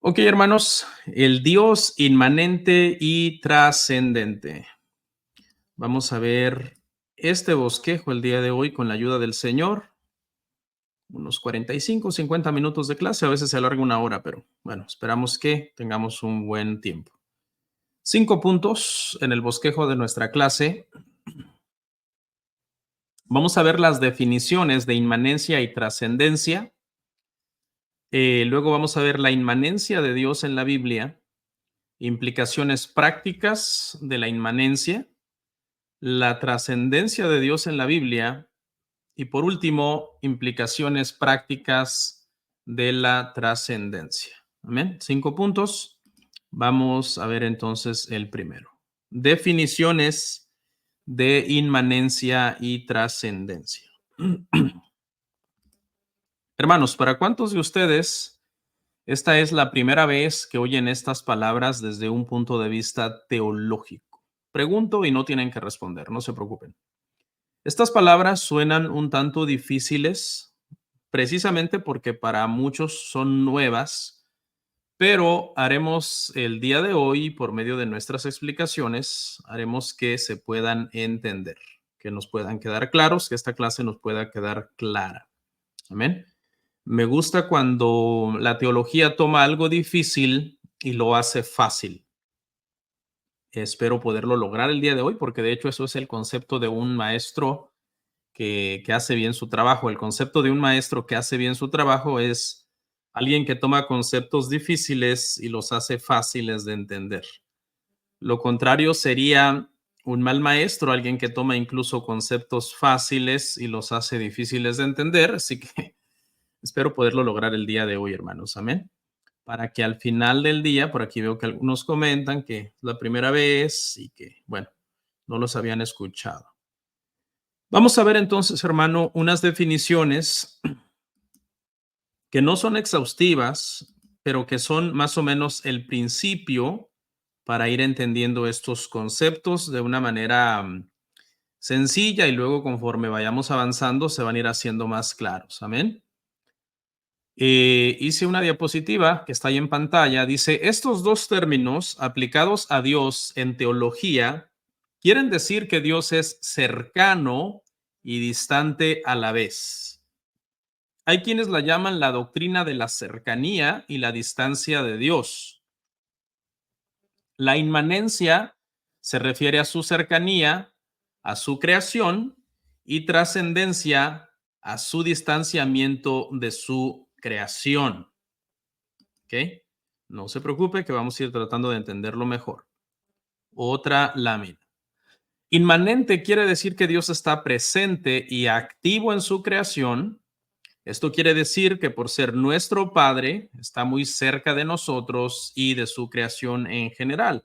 Ok, hermanos, el Dios inmanente y trascendente. Vamos a ver este bosquejo el día de hoy con la ayuda del Señor. Unos 45, 50 minutos de clase, a veces se alarga una hora, pero bueno, esperamos que tengamos un buen tiempo. 5 puntos en el bosquejo de nuestra clase. Vamos a ver las definiciones de inmanencia y trascendencia. Luego vamos a ver la inmanencia de Dios en la Biblia, implicaciones prácticas de la inmanencia, la trascendencia de Dios en la Biblia y por último, implicaciones prácticas de la trascendencia. Amén. 5 puntos. Vamos a ver entonces el primero. Definiciones de inmanencia y trascendencia. Hermanos, ¿para cuántos de ustedes esta es la primera vez que oyen estas palabras desde un punto de vista teológico? Pregunto y no tienen que responder, no se preocupen. Estas palabras suenan un tanto difíciles, precisamente porque para muchos son nuevas, pero haremos el día de hoy, por medio de nuestras explicaciones, haremos que se puedan entender, que nos puedan quedar claros, que esta clase nos pueda quedar clara. Amén. Me gusta cuando la teología toma algo difícil y lo hace fácil. Espero poderlo lograr el día de hoy, porque de hecho eso es el concepto de un maestro que hace bien su trabajo. El concepto de un maestro que hace bien su trabajo es alguien que toma conceptos difíciles y los hace fáciles de entender. Lo contrario sería un mal maestro, alguien que toma incluso conceptos fáciles y los hace difíciles de entender. Así que espero poderlo lograr el día de hoy, hermanos. Amén. Para que al final del día, por aquí veo que algunos comentan que es la primera vez y que, bueno, no los habían escuchado. Vamos a ver entonces, hermano, unas definiciones que no son exhaustivas, pero que son más o menos el principio para ir entendiendo estos conceptos de una manera sencilla y luego conforme vayamos avanzando se van a ir haciendo más claros. Amén. Hice una diapositiva que está ahí en pantalla. Dice, estos dos términos aplicados a Dios en teología quieren decir que Dios es cercano y distante a la vez. Hay quienes la llaman la doctrina de la cercanía y la distancia de Dios. La inmanencia se refiere a su cercanía, a su creación, y trascendencia a su distanciamiento de su creación. ¿Ok? No se preocupe que vamos a ir tratando de entenderlo mejor. Otra lámina. Inmanente quiere decir que Dios está presente y activo en su creación. Esto quiere decir que por ser nuestro Padre, está muy cerca de nosotros y de su creación en general.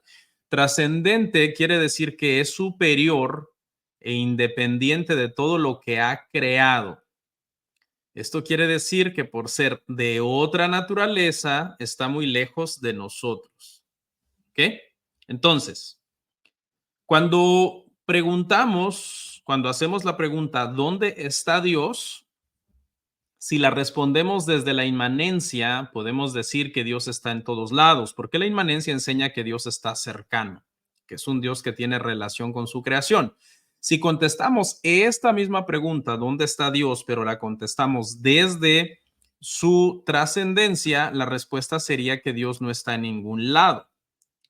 Trascendente quiere decir que es superior e independiente de todo lo que ha creado. Esto quiere decir que por ser de otra naturaleza, está muy lejos de nosotros. ¿Ok? Entonces, cuando hacemos la pregunta, ¿dónde está Dios? Si la respondemos desde la inmanencia, podemos decir que Dios está en todos lados, porque la inmanencia enseña que Dios está cercano, que es un Dios que tiene relación con su creación. Si contestamos esta misma pregunta, ¿dónde está Dios? Pero la contestamos desde su trascendencia, la respuesta sería que Dios no está en ningún lado.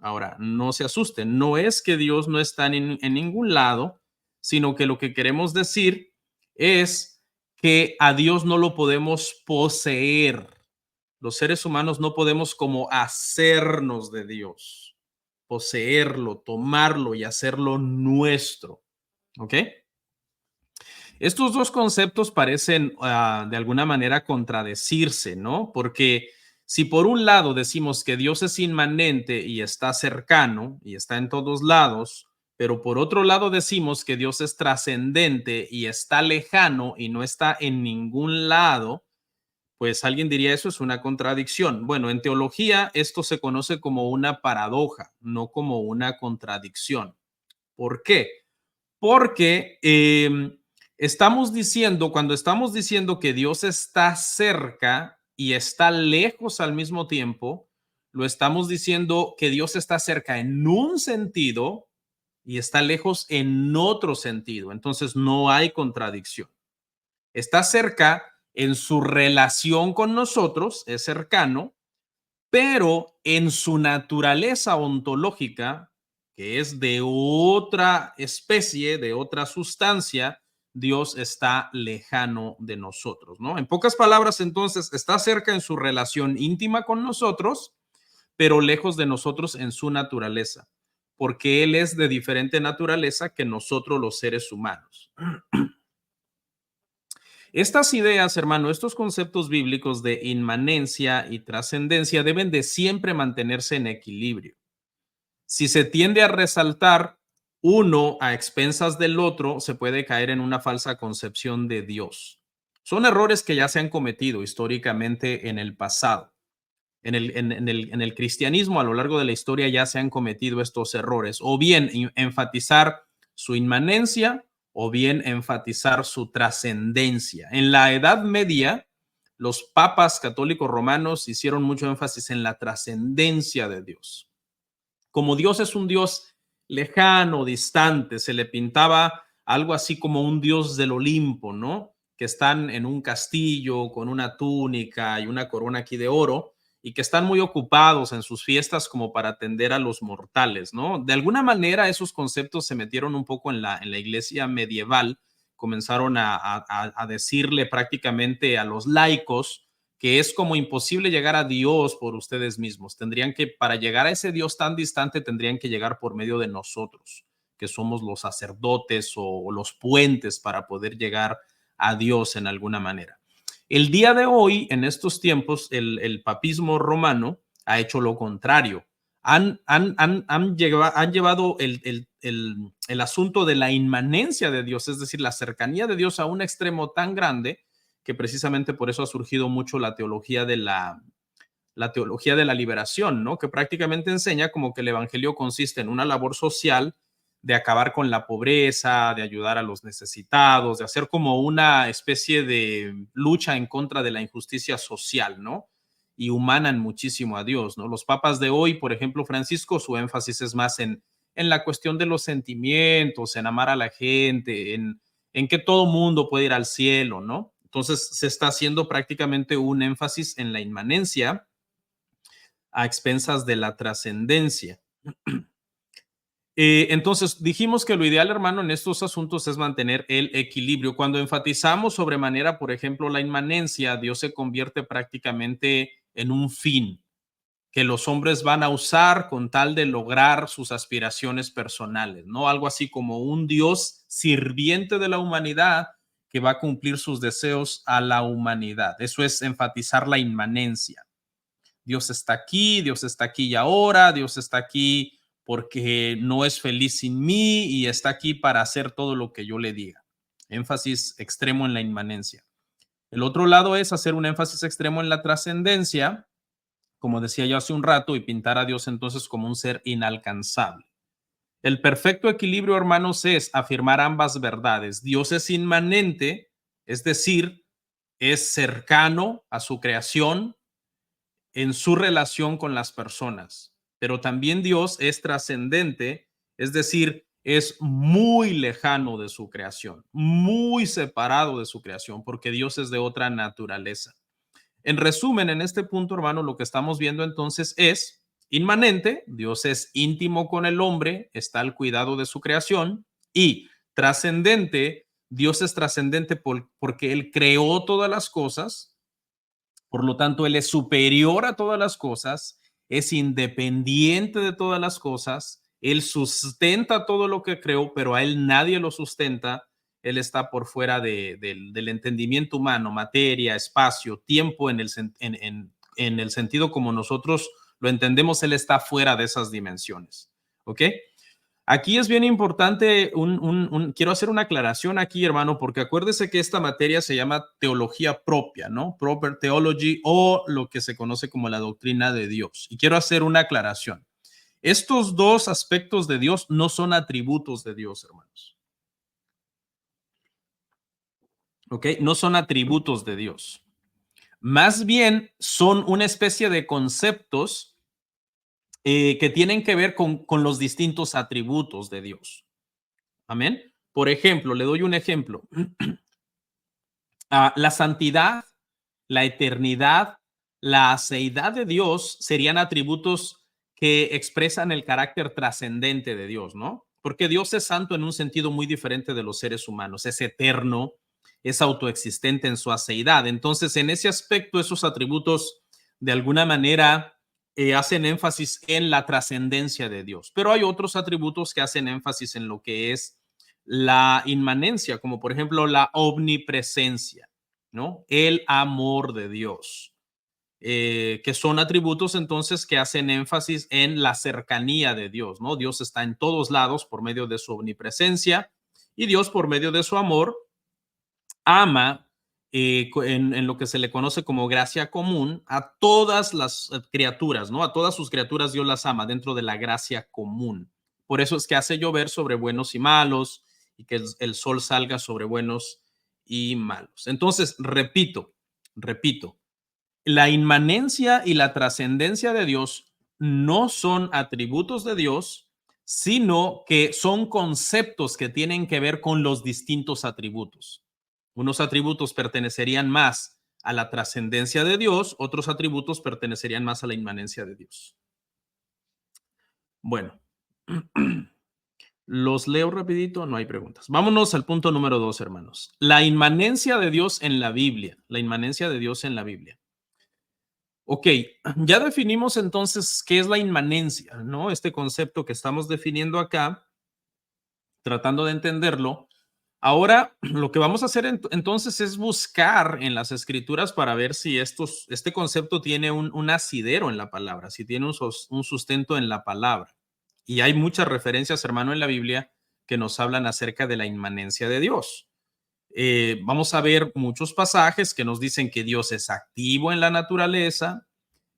Ahora, no se asusten, no es que Dios no está en ningún lado, sino que lo que queremos decir es que a Dios no lo podemos poseer. Los seres humanos no podemos como hacernos de Dios, poseerlo, tomarlo y hacerlo nuestro. ¿Ok? Estos dos conceptos parecen de alguna manera contradecirse, ¿no? Porque si por un lado decimos que Dios es inmanente y está cercano y está en todos lados, pero por otro lado decimos que Dios es trascendente y está lejano y no está en ningún lado, pues alguien diría eso es una contradicción. Bueno, en teología esto se conoce como una paradoja, no como una contradicción. ¿Por qué? Porque cuando estamos diciendo que Dios está cerca y está lejos al mismo tiempo, lo estamos diciendo que Dios está cerca en un sentido y está lejos en otro sentido. Entonces no hay contradicción. Está cerca en su relación con nosotros, es cercano, pero en su naturaleza ontológica, que es de otra especie, de otra sustancia, Dios está lejano de nosotros, ¿no? En pocas palabras, entonces, está cerca en su relación íntima con nosotros, pero lejos de nosotros en su naturaleza, porque Él es de diferente naturaleza que nosotros los seres humanos. Estas ideas, hermano, estos conceptos bíblicos de inmanencia y trascendencia deben de siempre mantenerse en equilibrio. Si se tiende a resaltar uno a expensas del otro, se puede caer en una falsa concepción de Dios. Son errores que ya se han cometido históricamente en el pasado. En el cristianismo a lo largo de la historia ya se han cometido estos errores, o bien enfatizar su inmanencia o bien enfatizar su trascendencia. En la Edad Media, los papas católicos romanos hicieron mucho énfasis en la trascendencia de Dios. Como Dios es un Dios lejano, distante, se le pintaba algo así como un Dios del Olimpo, ¿no? Que están en un castillo con una túnica y una corona aquí de oro y que están muy ocupados en sus fiestas como para atender a los mortales, ¿no? De alguna manera esos conceptos se metieron un poco en la iglesia medieval, comenzaron a decirle prácticamente a los laicos que es como imposible llegar a Dios por ustedes mismos. Tendrían que, para llegar a ese Dios tan distante, tendrían que llegar por medio de nosotros, que somos los sacerdotes o los puentes para poder llegar a Dios en alguna manera. El día de hoy, en estos tiempos, el papismo romano ha hecho lo contrario. Han llevado el asunto de la inmanencia de Dios, es decir, la cercanía de Dios a un extremo tan grande que precisamente por eso ha surgido mucho la teología de la liberación, ¿no? Que prácticamente enseña como que el evangelio consiste en una labor social de acabar con la pobreza, de ayudar a los necesitados, de hacer como una especie de lucha en contra de la injusticia social, ¿no? Y humanan muchísimo a Dios, ¿no? Los papas de hoy, por ejemplo, Francisco, su énfasis es más en la cuestión de los sentimientos, en amar a la gente, en que todo mundo puede ir al cielo, ¿no? Entonces se está haciendo prácticamente un énfasis en la inmanencia a expensas de la trascendencia. Entonces, dijimos que lo ideal, hermano, en estos asuntos es mantener el equilibrio. Cuando enfatizamos sobremanera, por ejemplo, la inmanencia, Dios se convierte prácticamente en un fin que los hombres van a usar con tal de lograr sus aspiraciones personales, ¿no? Algo así como un Dios sirviente de la humanidad que va a cumplir sus deseos a la humanidad. Eso es enfatizar la inmanencia. Dios está aquí y ahora, Dios está aquí porque no es feliz sin mí y está aquí para hacer todo lo que yo le diga. Énfasis extremo en la inmanencia. El otro lado es hacer un énfasis extremo en la trascendencia, como decía yo hace un rato, y pintar a Dios entonces como un ser inalcanzable. El perfecto equilibrio, hermanos, es afirmar ambas verdades. Dios es inmanente, es decir, es cercano a su creación, en su relación con las personas, pero también Dios es trascendente, es decir, es muy lejano de su creación, muy separado de su creación, porque Dios es de otra naturaleza. En resumen, en este punto, hermano, lo que estamos viendo entonces es inmanente, Dios es íntimo con el hombre, está al cuidado de su creación, y trascendente, Dios es trascendente porque Él creó todas las cosas, por lo tanto, Él es superior a todas las cosas, es independiente de todas las cosas, Él sustenta todo lo que creó, pero a Él nadie lo sustenta. Él está por fuera del entendimiento humano, materia, espacio, tiempo, en el sentido como nosotros lo entendemos, Él está fuera de esas dimensiones. ¿Ok? Aquí es bien importante, quiero hacer una aclaración aquí, hermano, porque acuérdese que esta materia se llama teología propia, ¿no? Proper theology o lo que se conoce como la doctrina de Dios. Y quiero hacer una aclaración. Estos dos aspectos de Dios no son atributos de Dios, hermanos. ¿Ok? No son atributos de Dios. Más bien son una especie de conceptos que tienen que ver con los distintos atributos de Dios. Amén. Por ejemplo, le doy un ejemplo. La santidad, la eternidad, la aceidad de Dios serían atributos que expresan el carácter trascendente de Dios, ¿no? Porque Dios es santo en un sentido muy diferente de los seres humanos, es eterno, es autoexistente en su aceidad. Entonces, en ese aspecto, esos atributos de alguna manera hacen énfasis en la trascendencia de Dios, pero hay otros atributos que hacen énfasis en lo que es la inmanencia, como por ejemplo la omnipresencia, ¿no? El amor de Dios, que son atributos entonces que hacen énfasis en la cercanía de Dios, ¿no? Dios está en todos lados por medio de su omnipresencia y Dios por medio de su amor ama en lo que se le conoce como gracia común a todas las criaturas, ¿no? A todas sus criaturas Dios las ama dentro de la gracia común. Por eso es que hace llover sobre buenos y malos y que el sol salga sobre buenos y malos. Entonces, repito, la inmanencia y la trascendencia de Dios no son atributos de Dios, sino que son conceptos que tienen que ver con los distintos atributos. Unos atributos pertenecerían más a la trascendencia de Dios, otros atributos pertenecerían más a la inmanencia de Dios. Bueno, los leo rapidito, no hay preguntas. Vámonos al punto número 2, hermanos. La inmanencia de Dios en la Biblia. La inmanencia de Dios en la Biblia. Ok, ya definimos entonces qué es la inmanencia, ¿no? Este concepto que estamos definiendo acá, tratando de entenderlo. Ahora, lo que vamos a hacer entonces es buscar en las escrituras para ver si este concepto tiene un asidero en la palabra, si tiene un sustento en la palabra. Y hay muchas referencias, hermano, en la Biblia que nos hablan acerca de la inmanencia de Dios. Vamos a ver muchos pasajes que nos dicen que Dios es activo en la naturaleza,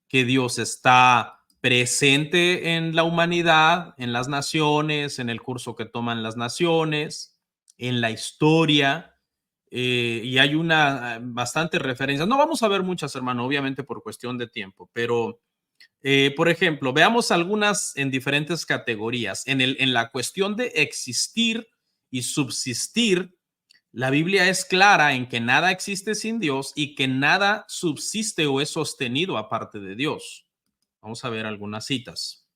que Dios está presente en la humanidad, en las naciones, en el curso que toman las naciones, en la historia, y hay una bastante referencias. No vamos a ver muchas, hermano, obviamente por cuestión de tiempo, pero por ejemplo, veamos algunas en diferentes categorías. En la cuestión de existir y subsistir, la Biblia es clara en que nada existe sin Dios y que nada subsiste o es sostenido aparte de Dios. Vamos a ver algunas citas.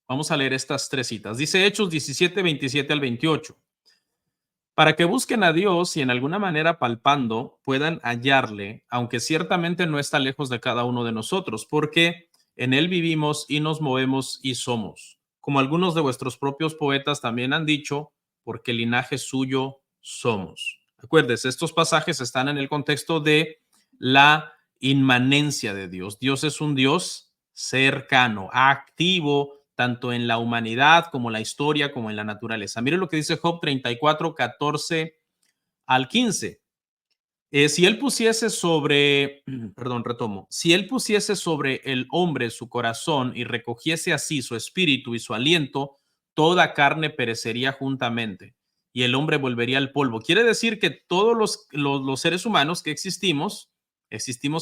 Vamos a leer estas tres citas. Dice Hechos 17, 27 al 28. Para que busquen a Dios y en alguna manera palpando puedan hallarle, aunque ciertamente no está lejos de cada uno de nosotros, porque en él vivimos y nos movemos y somos. Como algunos de vuestros propios poetas también han dicho, porque linaje suyo somos. Acuérdense, estos pasajes están en el contexto de la inmanencia de Dios. Dios es un Dios cercano, activo, tanto en la humanidad como en la historia, como en la naturaleza. Mire lo que dice Job 34, 14 al 15. Si él pusiese sobre, perdón, retomo, si él pusiese sobre el hombre su corazón y recogiese así su espíritu y su aliento, toda carne perecería juntamente y el hombre volvería al polvo. Quiere decir que todos los seres humanos que existimos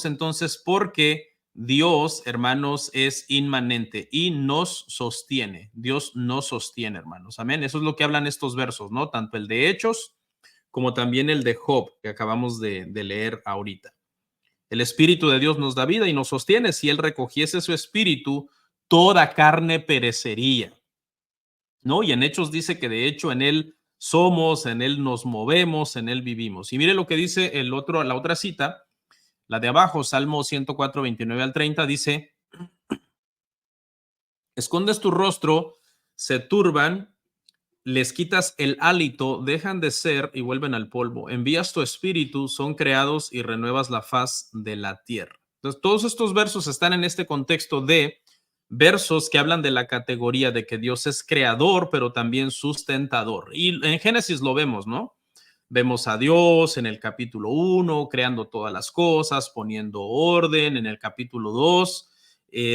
entonces porque Dios, hermanos, es inmanente y nos sostiene. Dios nos sostiene, hermanos. Amén. Eso es lo que hablan estos versos, ¿no? Tanto el de Hechos como también el de Job, que acabamos de leer ahorita. El Espíritu de Dios nos da vida y nos sostiene. Si Él recogiese su Espíritu, toda carne perecería, ¿no? Y en Hechos dice que de hecho en Él somos, en Él nos movemos, en Él vivimos. Y mire lo que dice la otra cita, la de abajo, Salmo 104, 29 al 30, dice, escondes tu rostro, se turban, les quitas el hálito, dejan de ser y vuelven al polvo. Envías tu espíritu, son creados y renuevas la faz de la tierra. Entonces, todos estos versos están en este contexto de versos que hablan de la categoría de que Dios es creador, pero también sustentador. Y en Génesis lo vemos, ¿no? Vemos a Dios en el capítulo 1, creando todas las cosas, poniendo orden, en el capítulo 2,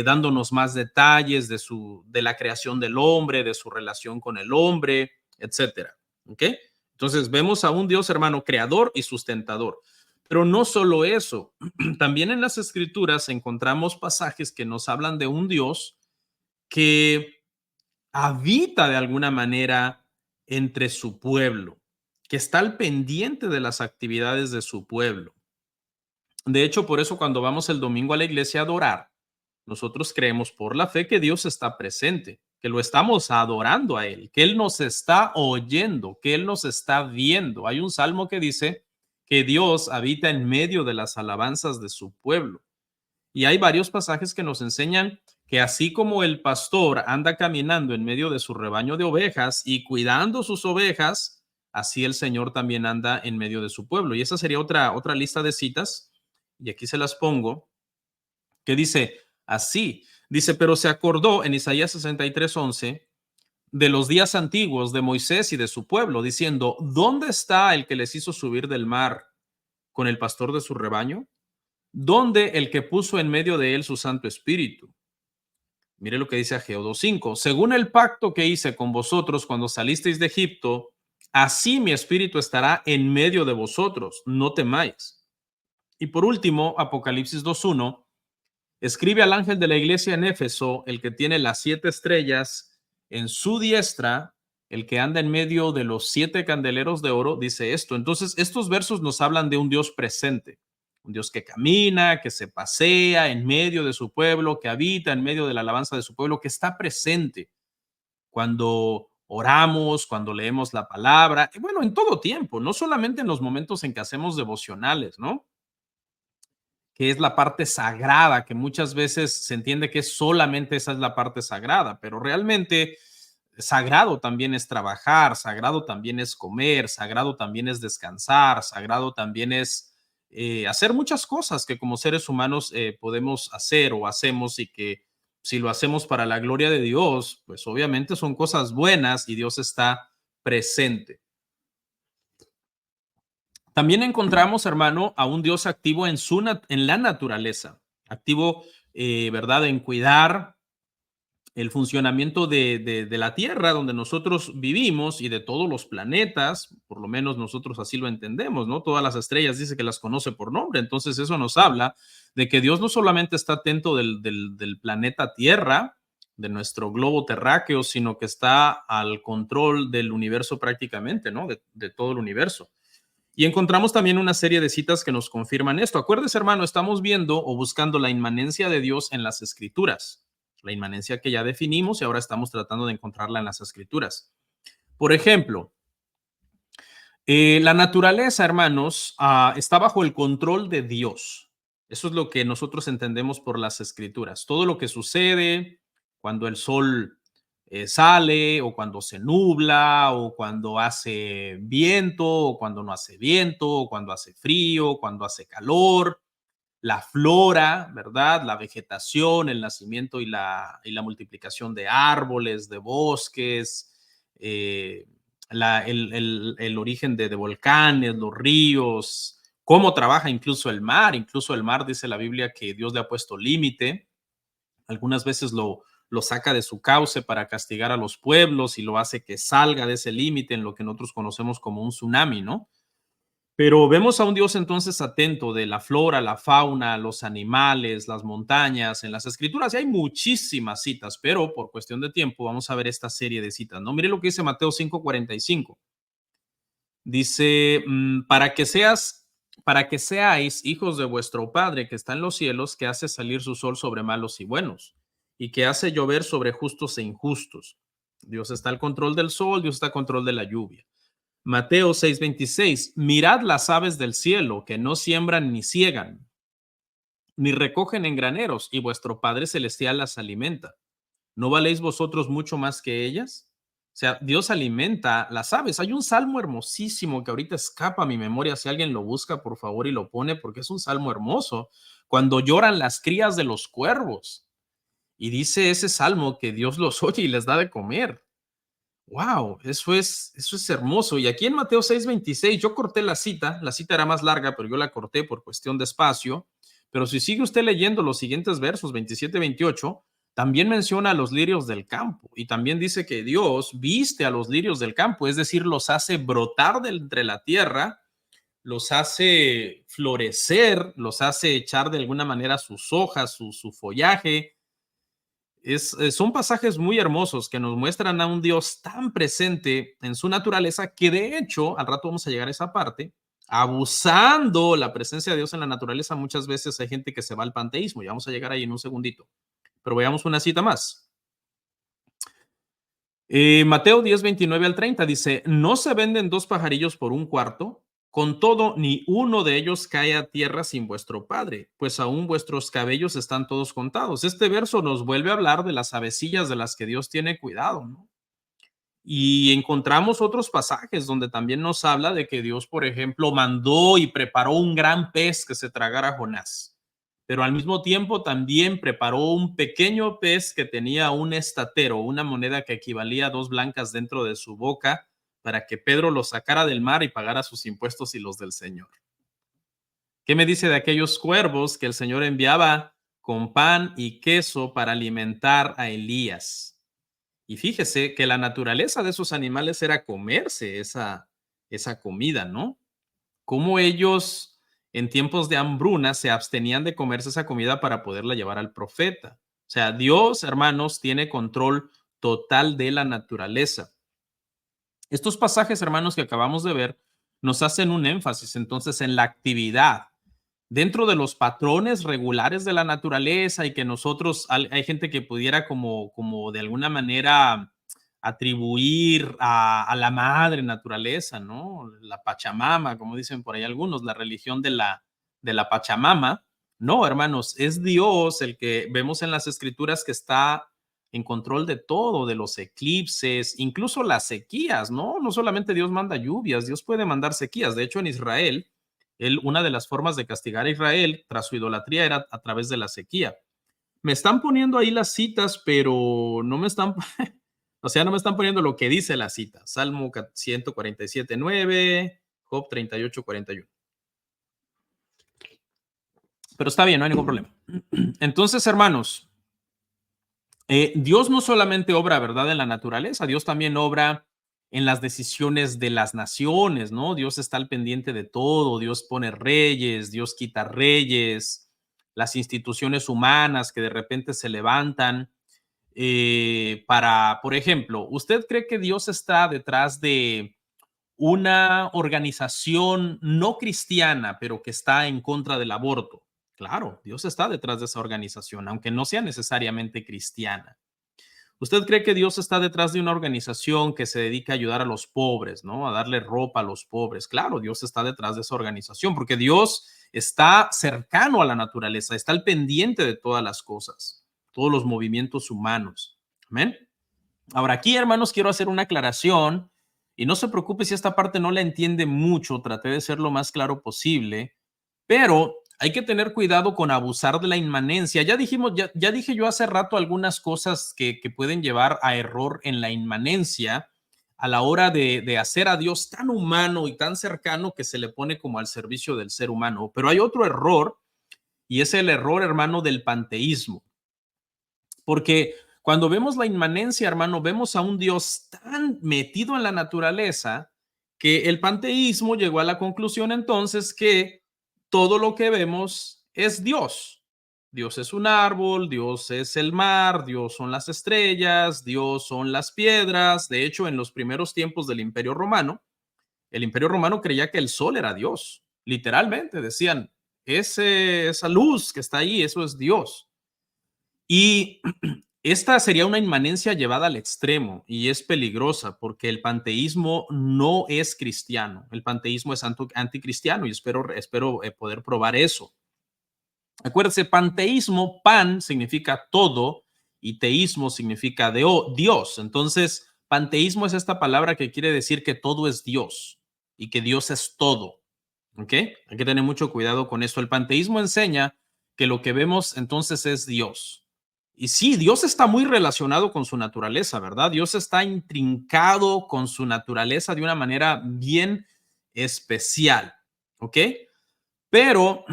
dándonos más detalles de la creación del hombre, de su relación con el hombre, etcétera. ¿Ok? Entonces vemos a un Dios, hermano, creador y sustentador. Pero no solo eso, también en las escrituras encontramos pasajes que nos hablan de un Dios que habita de alguna manera entre su pueblo, que está al pendiente de las actividades de su pueblo. De hecho, por eso cuando vamos el domingo a la iglesia a adorar, nosotros creemos por la fe que Dios está presente, que lo estamos adorando a Él, que Él nos está oyendo, que Él nos está viendo. Hay un salmo que dice que Dios habita en medio de las alabanzas de su pueblo. Y hay varios pasajes que nos enseñan que así como el pastor anda caminando en medio de su rebaño de ovejas y cuidando sus ovejas, así el Señor también anda en medio de su pueblo. Y esa sería otra lista de citas, y aquí se las pongo, que dice así, dice, pero se acordó en Isaías 63:11 de los días antiguos de Moisés y de su pueblo, diciendo, ¿dónde está el que les hizo subir del mar con el pastor de su rebaño? ¿Dónde el que puso en medio de él su Santo Espíritu? Mire lo que dice Ageo 2:5. Según el pacto que hice con vosotros cuando salisteis de Egipto, así mi espíritu estará en medio de vosotros, no temáis. Y por último, Apocalipsis 2:1, escribe al ángel de la iglesia en Éfeso, el que tiene las 7 estrellas en su diestra, el que anda en medio de los 7 candeleros de oro, dice esto. Entonces, estos versos nos hablan de un Dios presente, un Dios que camina, que se pasea en medio de su pueblo, que habita en medio de la alabanza de su pueblo, que está presente cuando oramos, cuando leemos la palabra, y bueno, en todo tiempo, no solamente en los momentos en que hacemos devocionales, ¿no? Que es la parte sagrada, que muchas veces se entiende que solamente esa es la parte sagrada, pero realmente sagrado también es trabajar, sagrado también es comer, sagrado también es descansar, sagrado también es hacer muchas cosas que como seres humanos podemos hacer o hacemos, y que si lo hacemos para la gloria de Dios, pues obviamente son cosas buenas y Dios está presente. También encontramos, hermano, a un Dios activo en la naturaleza, activo, ¿verdad?, en cuidar el funcionamiento de la Tierra donde nosotros vivimos y de todos los planetas, por lo menos nosotros así lo entendemos, ¿no? Todas las estrellas dice que las conoce por nombre, entonces eso nos habla de que Dios no solamente está atento del planeta Tierra, de nuestro globo terráqueo, sino que está al control del universo prácticamente, ¿no? De todo el universo. Y encontramos también una serie de citas que nos confirman esto. Acuérdese, hermano, estamos viendo o buscando la inmanencia de Dios en las escrituras. La inmanencia que ya definimos y ahora estamos tratando de encontrarla en las escrituras. Por ejemplo, la naturaleza, hermanos, está bajo el control de Dios. Eso es lo que nosotros entendemos por las escrituras. Todo lo que sucede cuando el sol sale, o cuando se nubla, o cuando hace viento, o cuando no hace viento, o cuando hace frío, cuando hace calor, la flora, ¿verdad? La vegetación, el nacimiento y la multiplicación de árboles, de bosques, el origen de volcanes, los ríos, cómo trabaja incluso el mar dice la Biblia que Dios le ha puesto límite, algunas veces lo saca de su cauce para castigar a los pueblos y lo hace que salga de ese límite en lo que nosotros conocemos como un tsunami, ¿no? Pero vemos a un Dios entonces atento de la flora, la fauna, los animales, las montañas, en las escrituras, y hay muchísimas citas, pero por cuestión de tiempo vamos a ver esta serie de citas, ¿no? Mire lo que dice Mateo 5:45. Dice, para que seáis hijos de vuestro Padre que está en los cielos, que hace salir su sol sobre malos y buenos, y que hace llover sobre justos e injustos. Dios está al control del sol, Dios está al control de la lluvia. Mateo 6:26, mirad las aves del cielo, que no siembran ni ciegan, ni recogen en graneros, y vuestro Padre Celestial las alimenta. ¿No valéis vosotros mucho más que ellas? O sea, Dios alimenta las aves. Hay un salmo hermosísimo que ahorita escapa a mi memoria. Si alguien lo busca, por favor, y lo pone, porque es un salmo hermoso. Cuando lloran las crías de los cuervos. Y dice ese salmo que Dios los oye y les da de comer. Wow, eso es hermoso. Y aquí en Mateo 6:26, yo corté la cita era más larga, pero yo la corté por cuestión de espacio. Pero si sigue usted leyendo los siguientes versos, 27, 28, también menciona a los lirios del campo. Y también dice que Dios viste a los lirios del campo, es decir, los hace brotar de entre la tierra los hace florecer, los hace echar de alguna manera sus hojas, su follaje. Son pasajes muy hermosos que nos muestran a un Dios tan presente en su naturaleza que de hecho, al rato vamos a llegar a esa parte, abusando la presencia de Dios en la naturaleza, muchas veces hay gente que se va al panteísmo, y vamos a llegar ahí en un segundito. Pero veamos una cita más. Mateo 10, 29 al 30 dice, no se venden dos pajarillos por un cuarto, con todo, ni uno de ellos cae a tierra sin vuestro Padre, pues aún vuestros cabellos están todos contados. Este verso nos vuelve a hablar de las avecillas de las que Dios tiene cuidado, ¿no? Y encontramos otros pasajes donde también nos habla de que Dios, por ejemplo, mandó y preparó un gran pez que se tragara a Jonás, pero al mismo tiempo también preparó un pequeño pez que tenía un estatero, una moneda que equivalía a 2 blancas dentro de su boca, para que Pedro lo sacara del mar y pagara sus impuestos y los del Señor. ¿Qué me dice de aquellos cuervos que el Señor enviaba con pan y queso para alimentar a Elías? Y fíjese que la naturaleza de esos animales era comerse esa comida, ¿no? Cómo ellos en tiempos de hambruna se abstenían de comerse esa comida para poderla llevar al profeta. O sea, Dios, hermanos, tiene control total de la naturaleza. Estos pasajes, hermanos, que acabamos de ver, nos hacen un énfasis entonces en la actividad dentro de los patrones regulares de la naturaleza, y que nosotros, hay gente que pudiera como de alguna manera atribuir a la madre naturaleza, ¿no? La Pachamama, como dicen por ahí algunos, la religión de la Pachamama. No, hermanos, es Dios el que vemos en las escrituras que está en control de todo, de los eclipses, incluso las sequías, ¿no? No solamente Dios manda lluvias, Dios puede mandar sequías. De hecho, en Israel, una de las formas de castigar a Israel tras su idolatría era a través de la sequía. Me están poniendo ahí las citas, pero no me están, o sea, no me están poniendo lo que dice la cita. Salmo 147:9, Job 38:41. Pero está bien, no hay ningún problema. Entonces, hermanos, Dios no solamente obra, ¿verdad?, en la naturaleza, Dios también obra en las decisiones de las naciones, ¿no? Dios está al pendiente de todo, Dios pone reyes, Dios quita reyes, las instituciones humanas que de repente se levantan para, por ejemplo, ¿usted cree que Dios está detrás de una organización no cristiana, pero que está en contra del aborto? Claro, Dios está detrás de esa organización, aunque no sea necesariamente cristiana. ¿Usted cree que Dios está detrás de una organización que se dedica a ayudar a los pobres, ¿no? A darle ropa a los pobres? Claro, Dios está detrás de esa organización porque Dios está cercano a la naturaleza, está al pendiente de todas las cosas, todos los movimientos humanos. Amén. Ahora, aquí, hermanos, quiero hacer una aclaración y no se preocupe si esta parte no la entiende mucho, traté de ser lo más claro posible, pero hay que tener cuidado con abusar de la inmanencia. Ya dijimos, ya dije yo hace rato algunas cosas que pueden llevar a error en la inmanencia a la hora de hacer a Dios tan humano y tan cercano que se le pone como al servicio del ser humano. Pero hay otro error, y es el error, hermano, del panteísmo. Porque cuando vemos la inmanencia, hermano, vemos a un Dios tan metido en la naturaleza que el panteísmo llegó a la conclusión entonces que todo lo que vemos es Dios. Dios es un árbol, Dios es el mar, Dios son las estrellas, Dios son las piedras. De hecho, en los primeros tiempos del Imperio Romano, el Imperio Romano creía que el sol era Dios. Literalmente decían, esa luz que está ahí, eso es Dios. Y esta sería una inmanencia llevada al extremo y es peligrosa porque el panteísmo no es cristiano. El panteísmo es anticristiano y espero poder probar eso. Acuérdense, panteísmo, pan significa todo y teísmo significa Dios. Entonces, panteísmo es esta palabra que quiere decir que todo es Dios y que Dios es todo. ¿Ok? Hay que tener mucho cuidado con esto. El panteísmo enseña que lo que vemos entonces es Dios. Y sí, Dios está muy relacionado con su naturaleza, ¿verdad? Dios está intrincado con su naturaleza de una manera bien especial, ¿ok? Pero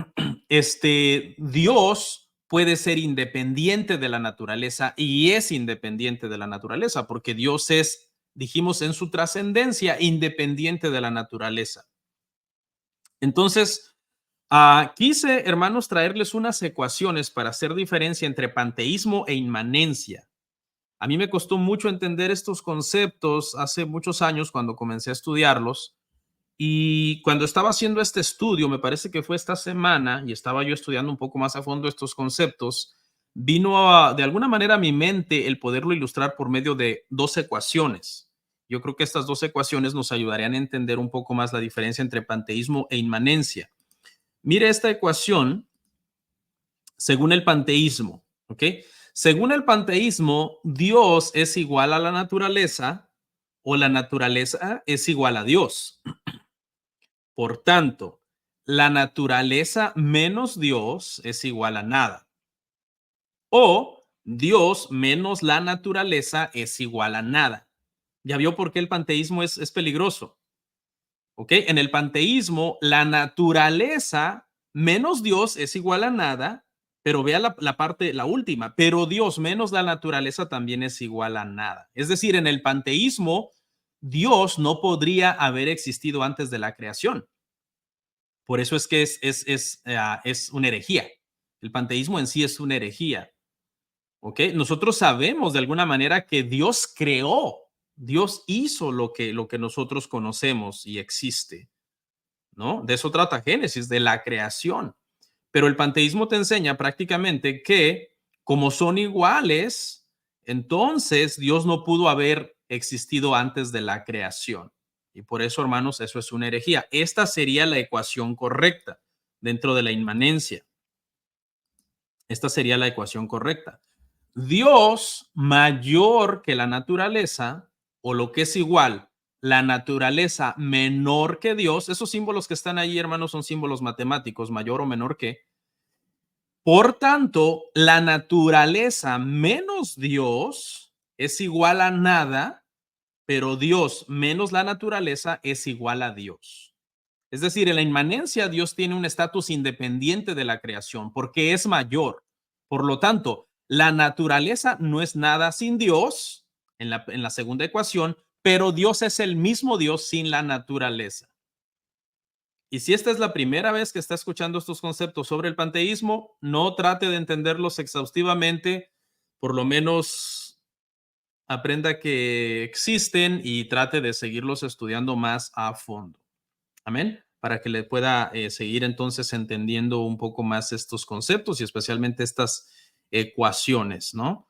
Dios puede ser independiente de la naturaleza y es independiente de la naturaleza porque Dios es, dijimos en su trascendencia, independiente de la naturaleza. Entonces, quise, hermanos, traerles unas ecuaciones para hacer diferencia entre panteísmo e inmanencia. A mí me costó mucho entender estos conceptos hace muchos años cuando comencé a estudiarlos. Y cuando estaba haciendo este estudio, me parece que fue esta semana, y estaba yo estudiando un poco más a fondo estos conceptos, de alguna manera a mi mente el poderlo ilustrar por medio de dos ecuaciones. Yo creo que estas dos ecuaciones nos ayudarían a entender un poco más la diferencia entre panteísmo e inmanencia. Mire esta ecuación según el panteísmo, ¿ok? Según el panteísmo, Dios es igual a la naturaleza o la naturaleza es igual a Dios. Por tanto, la naturaleza menos Dios es igual a nada. O Dios menos la naturaleza es igual a nada. ¿Ya vio por qué el panteísmo es peligroso? ¿Ok? En el panteísmo, la naturaleza menos Dios es igual a nada, pero vea la parte, la última, pero Dios menos la naturaleza también es igual a nada. Es decir, en el panteísmo, Dios no podría haber existido antes de la creación. Por eso es que es una herejía. El panteísmo en sí es una herejía. ¿Ok? Nosotros sabemos de alguna manera que Dios creó, Dios hizo lo que nosotros conocemos y existe, ¿no? De eso trata Génesis, de la creación. Pero el panteísmo te enseña prácticamente que como son iguales, entonces Dios no pudo haber existido antes de la creación. Y por eso, hermanos, eso es una herejía. Esta sería la ecuación correcta dentro de la inmanencia. Esta sería la ecuación correcta. Dios mayor que la naturaleza, o lo que es igual, la naturaleza menor que Dios. Esos símbolos que están ahí, hermanos, son símbolos matemáticos, mayor o menor que. Por tanto, la naturaleza menos Dios es igual a nada, pero Dios menos la naturaleza es igual a Dios. Es decir, en la inmanencia Dios tiene un estatus independiente de la creación porque es mayor. Por lo tanto, la naturaleza no es nada sin Dios en la segunda ecuación, pero Dios es el mismo Dios sin la naturaleza. Y si esta es la primera vez que está escuchando estos conceptos sobre el panteísmo, no trate de entenderlos exhaustivamente, por lo menos aprenda que existen y trate de seguirlos estudiando más a fondo. Amén. Para que le pueda seguir entonces entendiendo un poco más estos conceptos y especialmente estas ecuaciones, ¿no?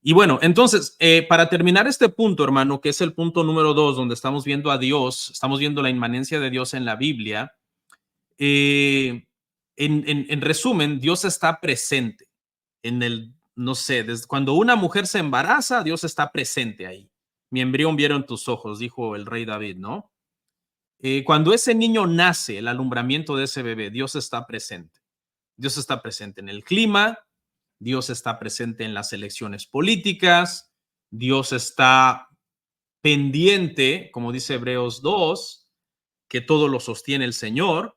Y bueno, entonces, para terminar este punto, hermano, que es el punto número 2, donde estamos viendo a Dios, estamos viendo la inmanencia de Dios en la Biblia. En resumen, Dios está presente en el, no sé, desde cuando una mujer se embaraza, Dios está presente ahí. Mi embrión vieron tus ojos, dijo el rey David, ¿no? Cuando ese niño nace, el alumbramiento de ese bebé, Dios está presente. Dios está presente en el clima, Dios está presente en las elecciones políticas, Dios está pendiente, como dice Hebreos 2, que todo lo sostiene el Señor.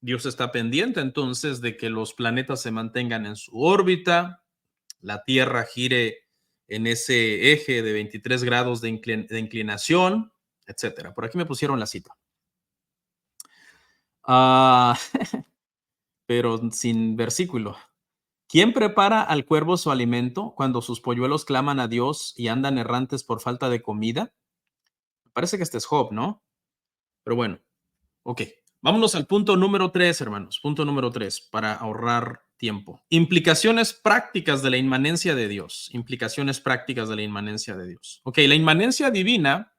Dios está pendiente entonces de que los planetas se mantengan en su órbita, la Tierra gire en ese eje de 23 grados de inclinación, etcétera. Por aquí me pusieron la cita. Ah, pero sin versículo. ¿Quién prepara al cuervo su alimento cuando sus polluelos claman a Dios y andan errantes por falta de comida? Me parece que este es Job, ¿no? Pero bueno, ok. Vámonos al punto número 3, hermanos. Punto número 3, para ahorrar tiempo. Implicaciones prácticas de la inmanencia de Dios. Implicaciones prácticas de la inmanencia de Dios. Ok, la inmanencia divina,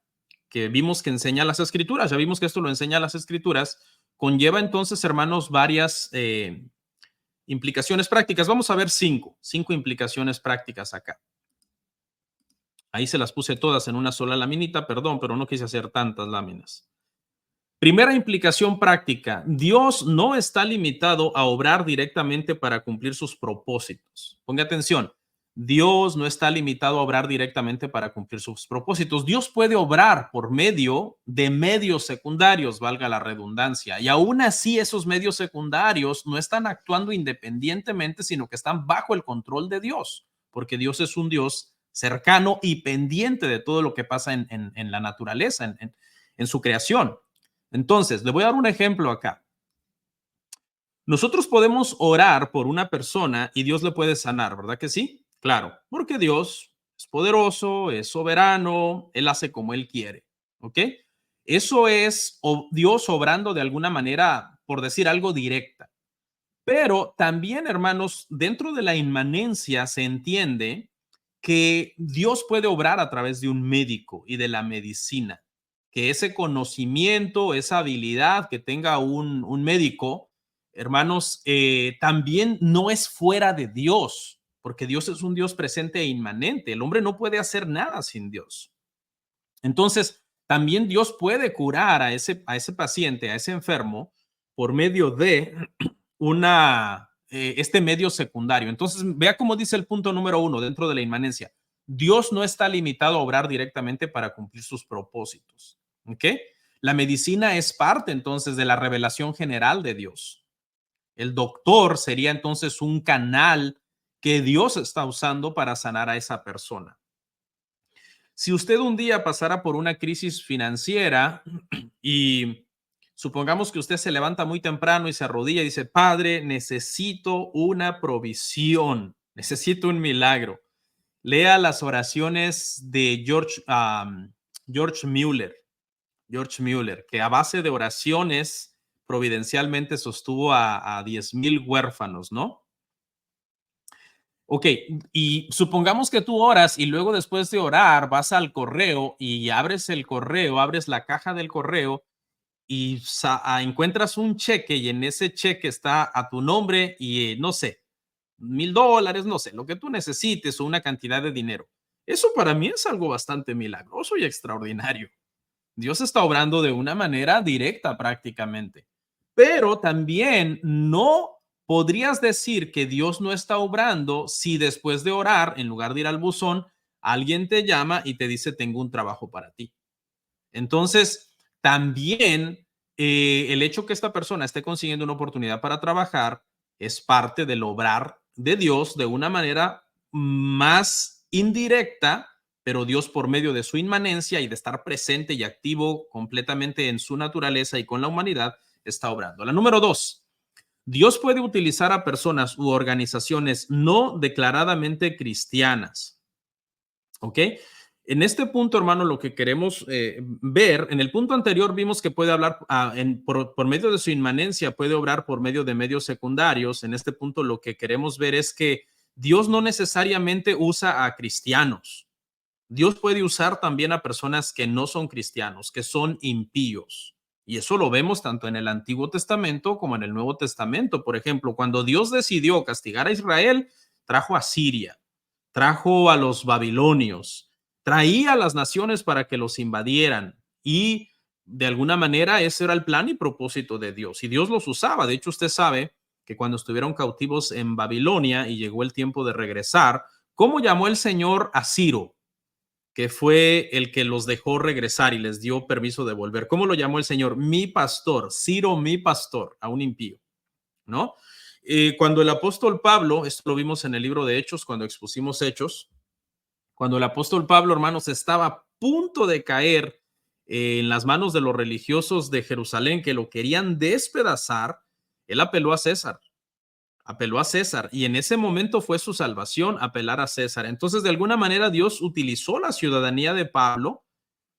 que vimos que enseña las escrituras, ya vimos que esto lo enseña las escrituras, conlleva entonces, hermanos, varias implicaciones prácticas. Vamos a ver cinco implicaciones prácticas acá. Ahí se las puse todas en una sola laminita, perdón, pero no quise hacer tantas láminas. Primera implicación práctica, Dios no está limitado a obrar directamente para cumplir sus propósitos. Ponga atención, Dios no está limitado a obrar directamente para cumplir sus propósitos. Dios puede obrar por medio de medios secundarios, valga la redundancia, y aún así esos medios secundarios no están actuando independientemente, sino que están bajo el control de Dios, porque Dios es un Dios cercano y pendiente de todo lo que pasa en la naturaleza, en su creación. Entonces, le voy a dar un ejemplo acá. Nosotros podemos orar por una persona y Dios le puede sanar, ¿verdad que sí? Claro, porque Dios es poderoso, es soberano, Él hace como Él quiere, ¿ok? Eso es Dios obrando de alguna manera, por decir algo, directa. Pero también, hermanos, dentro de la inmanencia se entiende que Dios puede obrar a través de un médico y de la medicina, que ese conocimiento, esa habilidad que tenga un médico, hermanos, también no es fuera de Dios, porque Dios es un Dios presente e inmanente. El hombre no puede hacer nada sin Dios. Entonces, también Dios puede curar a ese paciente, a ese enfermo, por medio de este medio secundario. Entonces, vea cómo dice el punto número 1 dentro de la inmanencia. Dios no está limitado a obrar directamente para cumplir sus propósitos. ¿Ok? La medicina es parte entonces de la revelación general de Dios. El doctor sería entonces un canal que Dios está usando para sanar a esa persona. Si usted un día pasara por una crisis financiera y supongamos que usted se levanta muy temprano y se arrodilla y dice, Padre, necesito una provisión, necesito un milagro. Lea las oraciones de George Mueller, que a base de oraciones providencialmente sostuvo a 10,000 huérfanos, ¿no? Ok, y supongamos que tú oras y luego después de orar vas al correo y abres el correo, abres la caja del correo y encuentras un cheque y en ese cheque está a tu nombre y no sé, $1,000, no sé, lo que tú necesites o una cantidad de dinero. Eso para mí es algo bastante milagroso y extraordinario. Dios está obrando de una manera directa prácticamente. Pero también no podrías decir que Dios no está obrando si después de orar, en lugar de ir al buzón, alguien te llama y te dice, tengo un trabajo para ti. Entonces, también el hecho que esta persona esté consiguiendo una oportunidad para trabajar es parte del obrar de Dios de una manera más indirecta, pero Dios por medio de su inmanencia y de estar presente y activo completamente en su naturaleza y con la humanidad, está obrando. La número 2, Dios puede utilizar a personas u organizaciones no declaradamente cristianas. ¿Ok? En este punto, hermano, lo que queremos ver, en el punto anterior vimos que puede hablar por medio de su inmanencia, puede obrar por medio de medios secundarios. En este punto lo que queremos ver es que Dios no necesariamente usa a cristianos. Dios puede usar también a personas que no son cristianos, que son impíos. Y eso lo vemos tanto en el Antiguo Testamento como en el Nuevo Testamento. Por ejemplo, cuando Dios decidió castigar a Israel, trajo a Siria, trajo a los babilonios, traía a las naciones para que los invadieran y de alguna manera ese era el plan y propósito de Dios y Dios los usaba. De hecho, usted sabe que cuando estuvieron cautivos en Babilonia y llegó el tiempo de regresar, ¿cómo llamó el Señor a Ciro, que fue el que los dejó regresar y les dio permiso de volver? ¿Cómo lo llamó el Señor? Mi pastor, Ciro, mi pastor, a un impío, ¿no? Cuando el apóstol Pablo, esto lo vimos en el libro de Hechos, cuando expusimos Hechos, cuando el apóstol Pablo, hermanos, estaba a punto de caer en las manos de los religiosos de Jerusalén que lo querían despedazar, él apeló a César y en ese momento fue su salvación apelar a César. Entonces, de alguna manera, Dios utilizó la ciudadanía de Pablo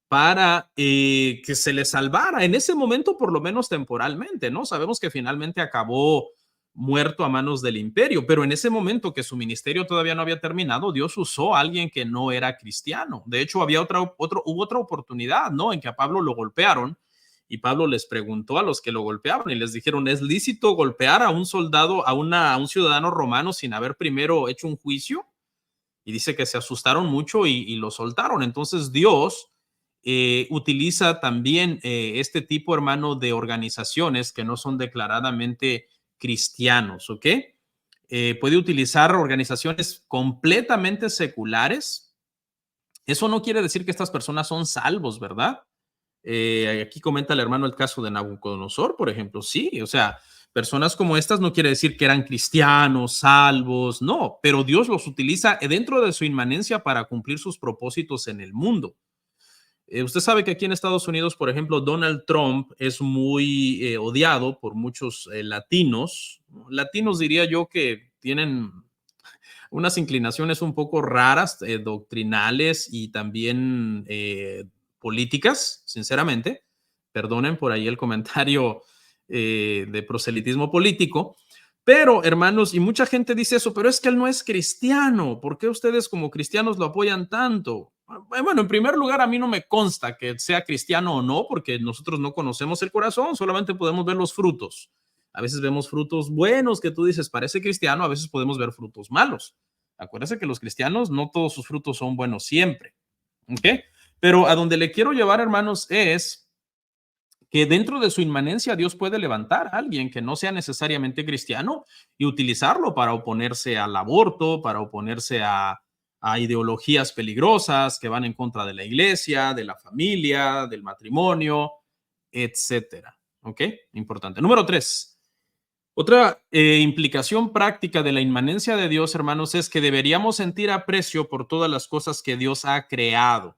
para que se le salvara en ese momento, por lo menos temporalmente, ¿no? Sabemos que finalmente acabó muerto a manos del imperio, pero en ese momento que su ministerio todavía no había terminado, Dios usó a alguien que no era cristiano. De hecho, hubo otra oportunidad, ¿no? En que a Pablo lo golpearon y Pablo les preguntó a los que lo golpeaban y les dijeron, ¿es lícito golpear a un soldado, a un ciudadano romano sin haber primero hecho un juicio? Y dice que se asustaron mucho y lo soltaron. Entonces Dios utiliza también este tipo, hermano, de organizaciones que no son declaradamente cristianos, ¿ok? Puede utilizar organizaciones completamente seculares. Eso no quiere decir que estas personas son salvos, ¿verdad? Aquí comenta el hermano el caso de Nabucodonosor, por ejemplo. Sí, o sea, personas como estas no quiere decir que eran cristianos, salvos, no, pero Dios los utiliza dentro de su inmanencia para cumplir sus propósitos en el mundo. Usted sabe que aquí en Estados Unidos, por ejemplo, Donald Trump es muy odiado por muchos latinos. Latinos diría yo que tienen unas inclinaciones un poco raras, doctrinales y también políticas, sinceramente. Perdonen por ahí el comentario de proselitismo político. Pero, hermanos, y mucha gente dice eso, pero es que él no es cristiano. ¿Por qué ustedes como cristianos lo apoyan tanto? Bueno, en primer lugar, a mí no me consta que sea cristiano o no, porque nosotros no conocemos el corazón, solamente podemos ver los frutos. A veces vemos frutos buenos que tú dices, parece cristiano, a veces podemos ver frutos malos. Acuérdense que los cristianos no todos sus frutos son buenos siempre. ¿Ok? Pero a donde le quiero llevar, hermanos, es que dentro de su inmanencia Dios puede levantar a alguien que no sea necesariamente cristiano y utilizarlo para oponerse al aborto, para oponerse a ideologías peligrosas que van en contra de la iglesia, de la familia, del matrimonio, etcétera. ¿Ok? Importante. Número 3. Otra implicación práctica de la inmanencia de Dios, hermanos, es que deberíamos sentir aprecio por todas las cosas que Dios ha creado.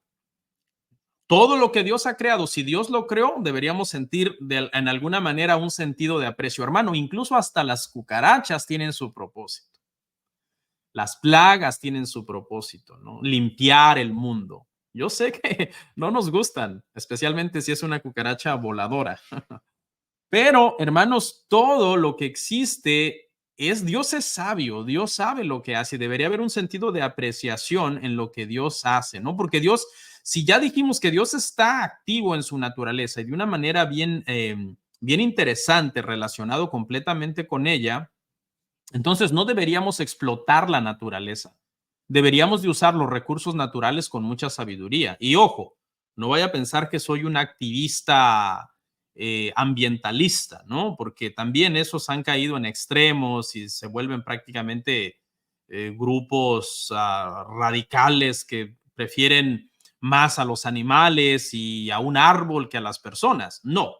Todo lo que Dios ha creado, si Dios lo creó, deberíamos sentir en alguna manera un sentido de aprecio, hermano. Incluso hasta las cucarachas tienen su propósito. Las plagas tienen su propósito, ¿no? Limpiar el mundo. Yo sé que no nos gustan, especialmente si es una cucaracha voladora. Pero, hermanos, todo lo que existe Dios es sabio, Dios sabe lo que hace, debería haber un sentido de apreciación en lo que Dios hace, ¿no? Porque Dios, si ya dijimos que Dios está activo en su naturaleza y de una manera bien interesante, relacionado completamente con ella, entonces no deberíamos explotar la naturaleza. Deberíamos de usar los recursos naturales con mucha sabiduría. Y ojo, no vaya a pensar que soy un activista ambientalista, ¿no? Porque también esos han caído en extremos y se vuelven prácticamente grupos radicales que prefieren más a los animales y a un árbol que a las personas. No,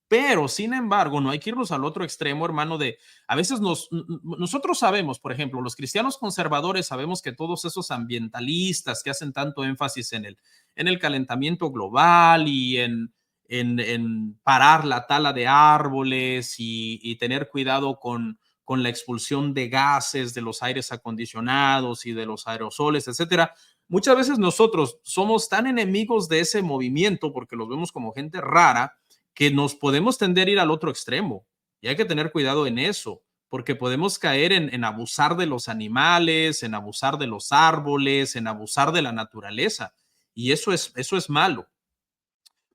pero, sin embargo, no hay que irnos al otro extremo, hermano, de a veces nosotros sabemos, por ejemplo, los cristianos conservadores sabemos que todos esos ambientalistas que hacen tanto énfasis en el calentamiento global y en parar la tala de árboles y tener cuidado con la expulsión de gases de los aires acondicionados y de los aerosoles, etcétera. Muchas veces nosotros somos tan enemigos de ese movimiento porque los vemos como gente rara que nos podemos tender a ir al otro extremo. Y hay que tener cuidado en eso, porque podemos caer en abusar de los animales, en abusar de los árboles, en abusar de la naturaleza. Y eso es malo.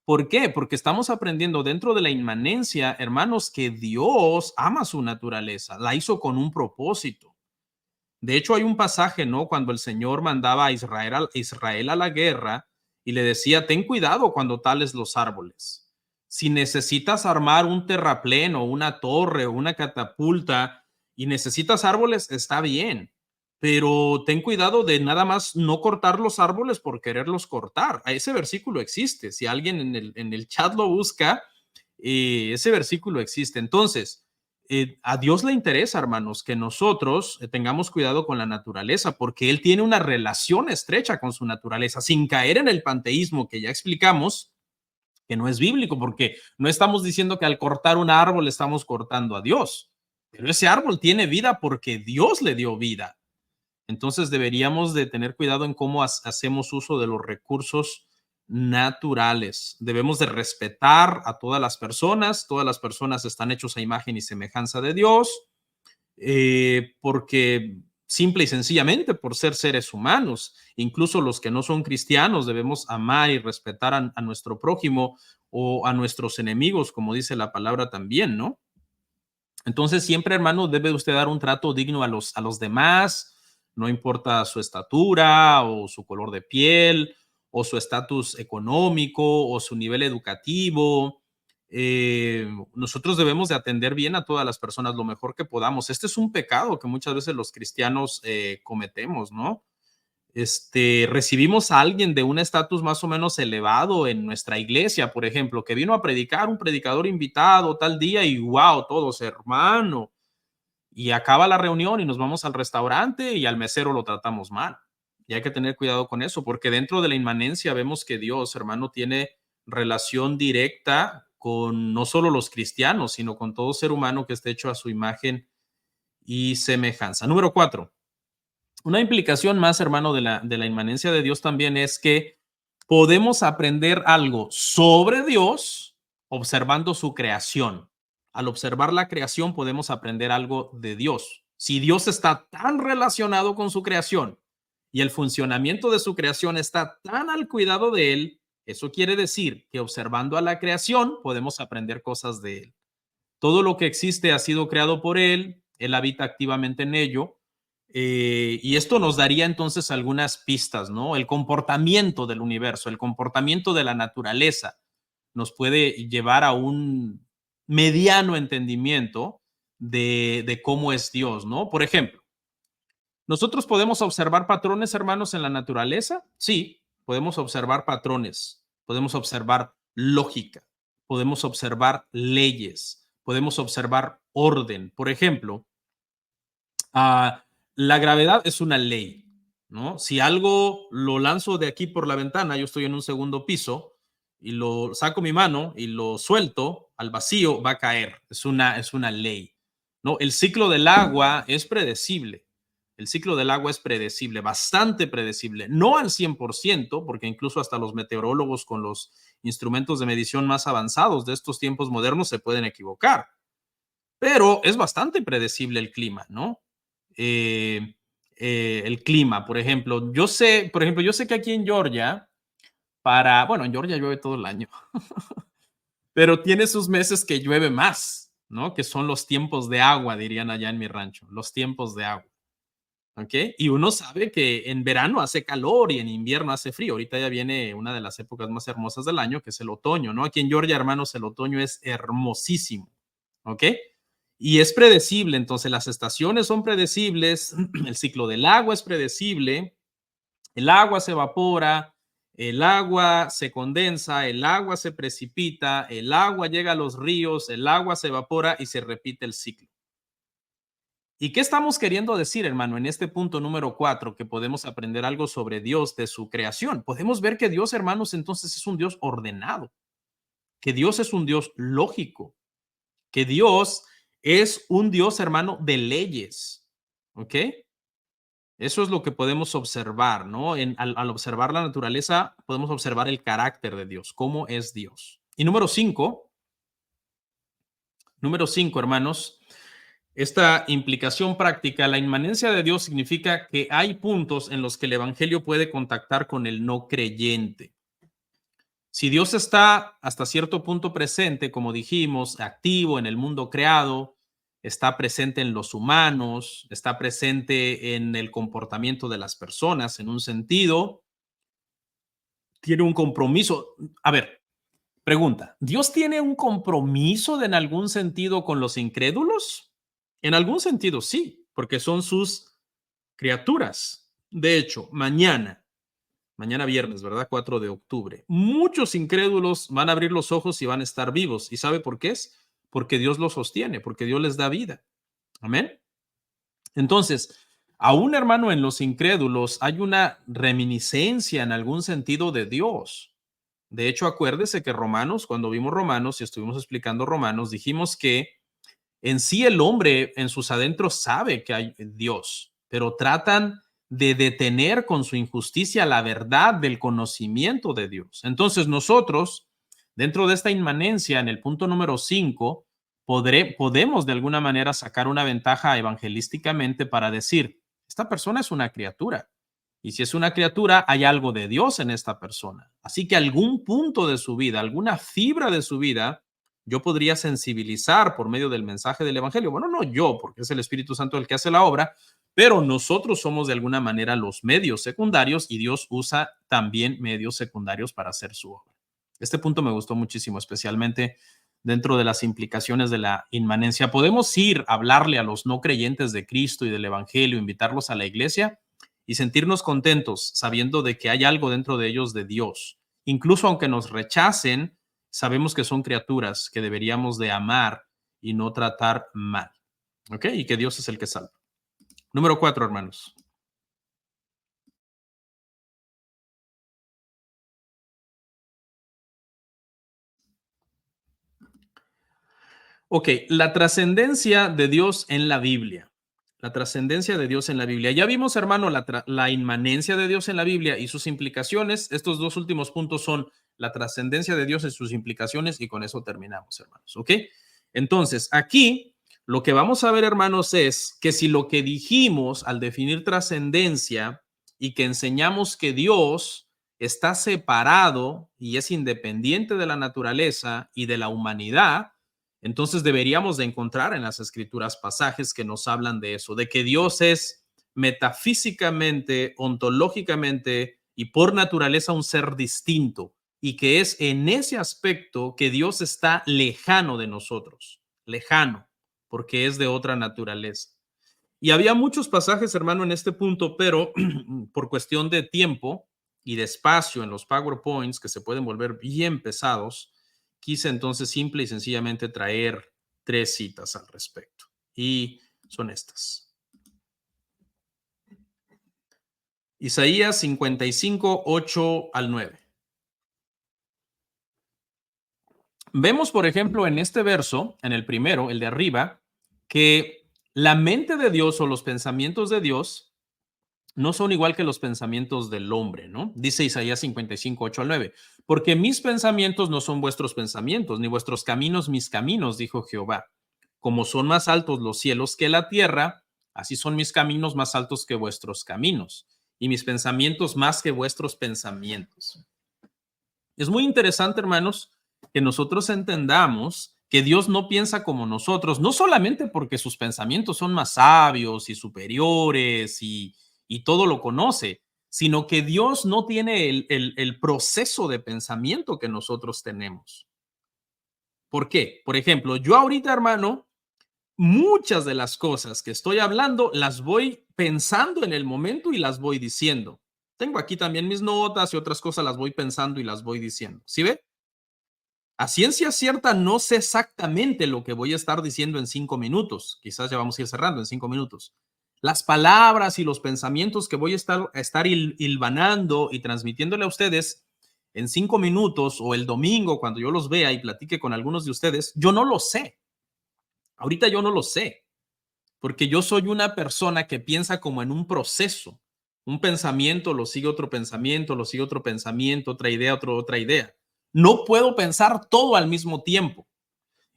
¿Por qué? Porque estamos aprendiendo dentro de la inmanencia, hermanos, que Dios ama su naturaleza, la hizo con un propósito. De hecho, hay un pasaje, ¿no? Cuando el Señor mandaba a Israel a la guerra y le decía, ten cuidado cuando tales los árboles. Si necesitas armar un terraplén o una torre o una catapulta y necesitas árboles, está bien, pero ten cuidado de nada más no cortar los árboles por quererlos cortar. Ese versículo existe. Si alguien en el chat lo busca, ese versículo existe. Entonces, a Dios le interesa, hermanos, que nosotros tengamos cuidado con la naturaleza, porque Él tiene una relación estrecha con su naturaleza, sin caer en el panteísmo que ya explicamos, que no es bíblico, porque no estamos diciendo que al cortar un árbol estamos cortando a Dios, pero ese árbol tiene vida porque Dios le dio vida. Entonces deberíamos de tener cuidado en cómo hacemos uso de los recursos naturales. Debemos de respetar a todas las personas están hechos a imagen y semejanza de Dios, porque simple y sencillamente por ser seres humanos, incluso los que no son cristianos debemos amar y respetar a nuestro prójimo o a nuestros enemigos, como dice la palabra también, ¿no? Entonces, siempre, hermano, debe usted dar un trato digno a los demás, no importa su estatura o su color de piel o su estatus económico o su nivel educativo. Nosotros debemos de atender bien a todas las personas lo mejor que podamos. Este es un pecado que muchas veces los cristianos cometemos, ¿no? Recibimos a alguien de un estatus más o menos elevado en nuestra iglesia, por ejemplo, que vino a predicar, un predicador invitado tal día y wow, todos hermano. Y acaba la reunión y nos vamos al restaurante y al mesero lo tratamos mal. Y hay que tener cuidado con eso, porque dentro de la inmanencia vemos que Dios, hermano, tiene relación directa con no solo los cristianos, sino con todo ser humano que esté hecho a su imagen y semejanza. Número 4. Una implicación más, hermano, de la inmanencia de Dios también es que podemos aprender algo sobre Dios observando su creación. Al observar la creación podemos aprender algo de Dios. Si Dios está tan relacionado con su creación y el funcionamiento de su creación está tan al cuidado de él, eso quiere decir que observando a la creación podemos aprender cosas de él. Todo lo que existe ha sido creado por él habita activamente en ello, y esto nos daría entonces algunas pistas, ¿no? El comportamiento del universo, el comportamiento de la naturaleza nos puede llevar a un mediano entendimiento de cómo es Dios, ¿no? Por ejemplo, ¿nosotros podemos observar patrones, hermanos, en la naturaleza? Sí, podemos observar patrones, podemos observar lógica, podemos observar leyes, podemos observar orden. Por ejemplo, la gravedad es una ley, ¿no? Si algo lo lanzo de aquí por la ventana, yo estoy en un segundo piso y lo saco mi mano y lo suelto al vacío, va a caer. Es una ley, ¿no? El ciclo del agua es predecible. El ciclo del agua es predecible, bastante predecible, no al 100%, porque incluso hasta los meteorólogos con los instrumentos de medición más avanzados de estos tiempos modernos se pueden equivocar, pero es bastante predecible el clima, ¿no? Eh, el clima, por ejemplo, yo sé que aquí en Georgia, bueno, en Georgia llueve todo el año, pero tiene sus meses que llueve más, ¿no? Que son los tiempos de agua, dirían allá en mi rancho, los tiempos de agua, ¿ok? Y uno sabe que en verano hace calor y en invierno hace frío. Ahorita ya viene una de las épocas más hermosas del año, que es el otoño, ¿no? Aquí en Georgia, hermanos, el otoño es hermosísimo, ¿ok? Y es predecible, entonces las estaciones son predecibles, el ciclo del agua es predecible, el agua se evapora, el agua se condensa, el agua se precipita, el agua llega a los ríos, el agua se evapora y se repite el ciclo. ¿Y qué estamos queriendo decir, hermano, en este punto número 4, que podemos aprender algo sobre Dios, de su creación? Podemos ver que Dios, hermanos, entonces es un Dios ordenado, que Dios es un Dios lógico, que Dios es un Dios, hermano, de leyes, ¿ok? Eso es lo que podemos observar, ¿no? Al observar la naturaleza, podemos observar el carácter de Dios, cómo es Dios. Y número cinco, hermanos, esta implicación práctica, la inmanencia de Dios significa que hay puntos en los que el evangelio puede contactar con el no creyente. Si Dios está hasta cierto punto presente, como dijimos, activo en el mundo creado, está presente en los humanos, está presente en el comportamiento de las personas, en un sentido, tiene un compromiso. A ver, pregunta, ¿Dios tiene un compromiso en algún sentido con los incrédulos? En algún sentido sí, porque son sus criaturas. De hecho, mañana viernes, ¿verdad? 4 de octubre. Muchos incrédulos van a abrir los ojos y van a estar vivos. ¿Y sabe por qué es? Porque Dios los sostiene, porque Dios les da vida. Amén. Entonces, aún hermano, en los incrédulos hay una reminiscencia en algún sentido de Dios. De hecho, acuérdese que Romanos, cuando vimos Romanos y estuvimos explicando Romanos, dijimos que en sí el hombre en sus adentros sabe que hay Dios, pero tratan de detener con su injusticia la verdad del conocimiento de Dios. Entonces nosotros, dentro de esta inmanencia, en el punto número 5, podemos de alguna manera sacar una ventaja evangelísticamente para decir, esta persona es una criatura. Y si es una criatura, hay algo de Dios en esta persona. Así que algún punto de su vida, alguna fibra de su vida, yo podría sensibilizar por medio del mensaje del Evangelio. Bueno, no yo, porque es el Espíritu Santo el que hace la obra, pero nosotros somos de alguna manera los medios secundarios y Dios usa también medios secundarios para hacer su obra. Este punto me gustó muchísimo, especialmente dentro de las implicaciones de la inmanencia. ¿Podemos ir a hablarle a los no creyentes de Cristo y del Evangelio, invitarlos a la iglesia y sentirnos contentos sabiendo de que hay algo dentro de ellos de Dios? Incluso aunque nos rechacen, sabemos que son criaturas que deberíamos de amar y no tratar mal. ¿Ok? Y que Dios es el que salva. Número 4, hermanos. Ok, la trascendencia de Dios en la Biblia. La trascendencia de Dios en la Biblia. Ya vimos, hermano, la inmanencia de Dios en la Biblia y sus implicaciones. Estos dos últimos puntos son la trascendencia de Dios y sus implicaciones y con eso terminamos, hermanos. ¿Ok? Entonces, aquí lo que vamos a ver, hermanos, es que si lo que dijimos al definir trascendencia y que enseñamos que Dios está separado y es independiente de la naturaleza y de la humanidad, entonces deberíamos de encontrar en las escrituras pasajes que nos hablan de eso, de que Dios es metafísicamente, ontológicamente y por naturaleza un ser distinto y que es en ese aspecto que Dios está lejano de nosotros, lejano, porque es de otra naturaleza. Y había muchos pasajes, hermano, en este punto, pero por cuestión de tiempo y de espacio en los PowerPoints que se pueden volver bien pesados, quise entonces simple y sencillamente traer 3 citas al respecto. Y son estas. Isaías 55, 8 al 9. Vemos, por ejemplo, en este verso, en el primero, el de arriba, que la mente de Dios o los pensamientos de Dios no son igual que los pensamientos del hombre, ¿no? Dice Isaías 55, 8 al 9. Porque mis pensamientos no son vuestros pensamientos, ni vuestros caminos mis caminos, dijo Jehová. Como son más altos los cielos que la tierra, así son mis caminos más altos que vuestros caminos, y mis pensamientos más que vuestros pensamientos. Es muy interesante, hermanos, que nosotros entendamos que Dios no piensa como nosotros, no solamente porque sus pensamientos son más sabios y superiores y todo lo conoce, sino que Dios no tiene el proceso de pensamiento que nosotros tenemos. ¿Por qué? Por ejemplo, yo ahorita, hermano, muchas de las cosas que estoy hablando las voy pensando en el momento y las voy diciendo. Tengo aquí también mis notas y otras cosas las voy pensando y las voy diciendo. ¿Sí ve? A ciencia cierta no sé exactamente lo que voy a estar diciendo en 5 minutos. Quizás ya vamos a ir cerrando en 5 minutos. Las palabras y los pensamientos que voy a estar hilvanando y transmitiéndole a ustedes en 5 minutos o el domingo cuando yo los vea y platique con algunos de ustedes, yo no lo sé. Ahorita yo no lo sé, porque yo soy una persona que piensa como en un proceso. Un pensamiento lo sigue otro pensamiento, lo sigue otro pensamiento, otra idea. No puedo pensar todo al mismo tiempo.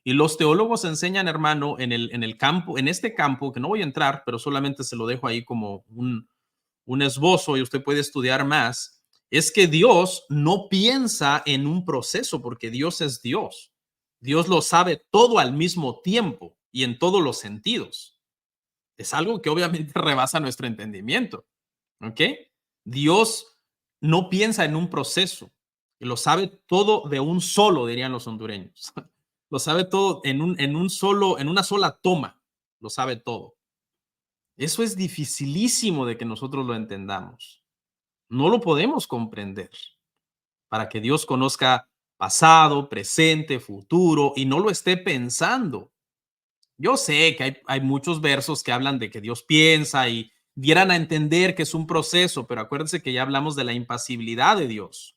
Y los teólogos enseñan, hermano, en el campo, en este campo, que no voy a entrar, pero solamente se lo dejo ahí como un esbozo y usted puede estudiar más, es que Dios no piensa en un proceso porque Dios es Dios. Dios lo sabe todo al mismo tiempo y en todos los sentidos. Es algo que obviamente rebasa nuestro entendimiento. ¿Ok? Dios no piensa en un proceso, lo sabe todo de un solo, dirían los hondureños. Lo sabe todo en una sola toma, lo sabe todo. Eso es dificilísimo de que nosotros lo entendamos. No lo podemos comprender. Para que Dios conozca pasado, presente, futuro y no lo esté pensando. Yo sé que hay muchos versos que hablan de que Dios piensa y dieran a entender que es un proceso, pero acuérdense que ya hablamos de la impasibilidad de Dios,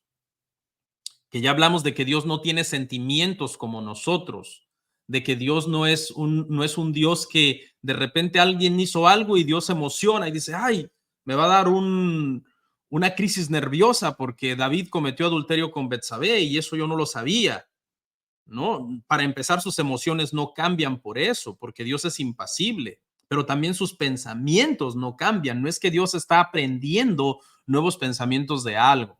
que ya hablamos de que Dios no tiene sentimientos como nosotros, de que Dios no es un Dios que de repente alguien hizo algo y Dios se emociona y dice, ay, me va a dar una crisis nerviosa porque David cometió adulterio con Betsabé y eso yo no lo sabía. ¿No? Para empezar, sus emociones no cambian por eso, porque Dios es impasible, pero también sus pensamientos no cambian. No es que Dios está aprendiendo nuevos pensamientos de algo.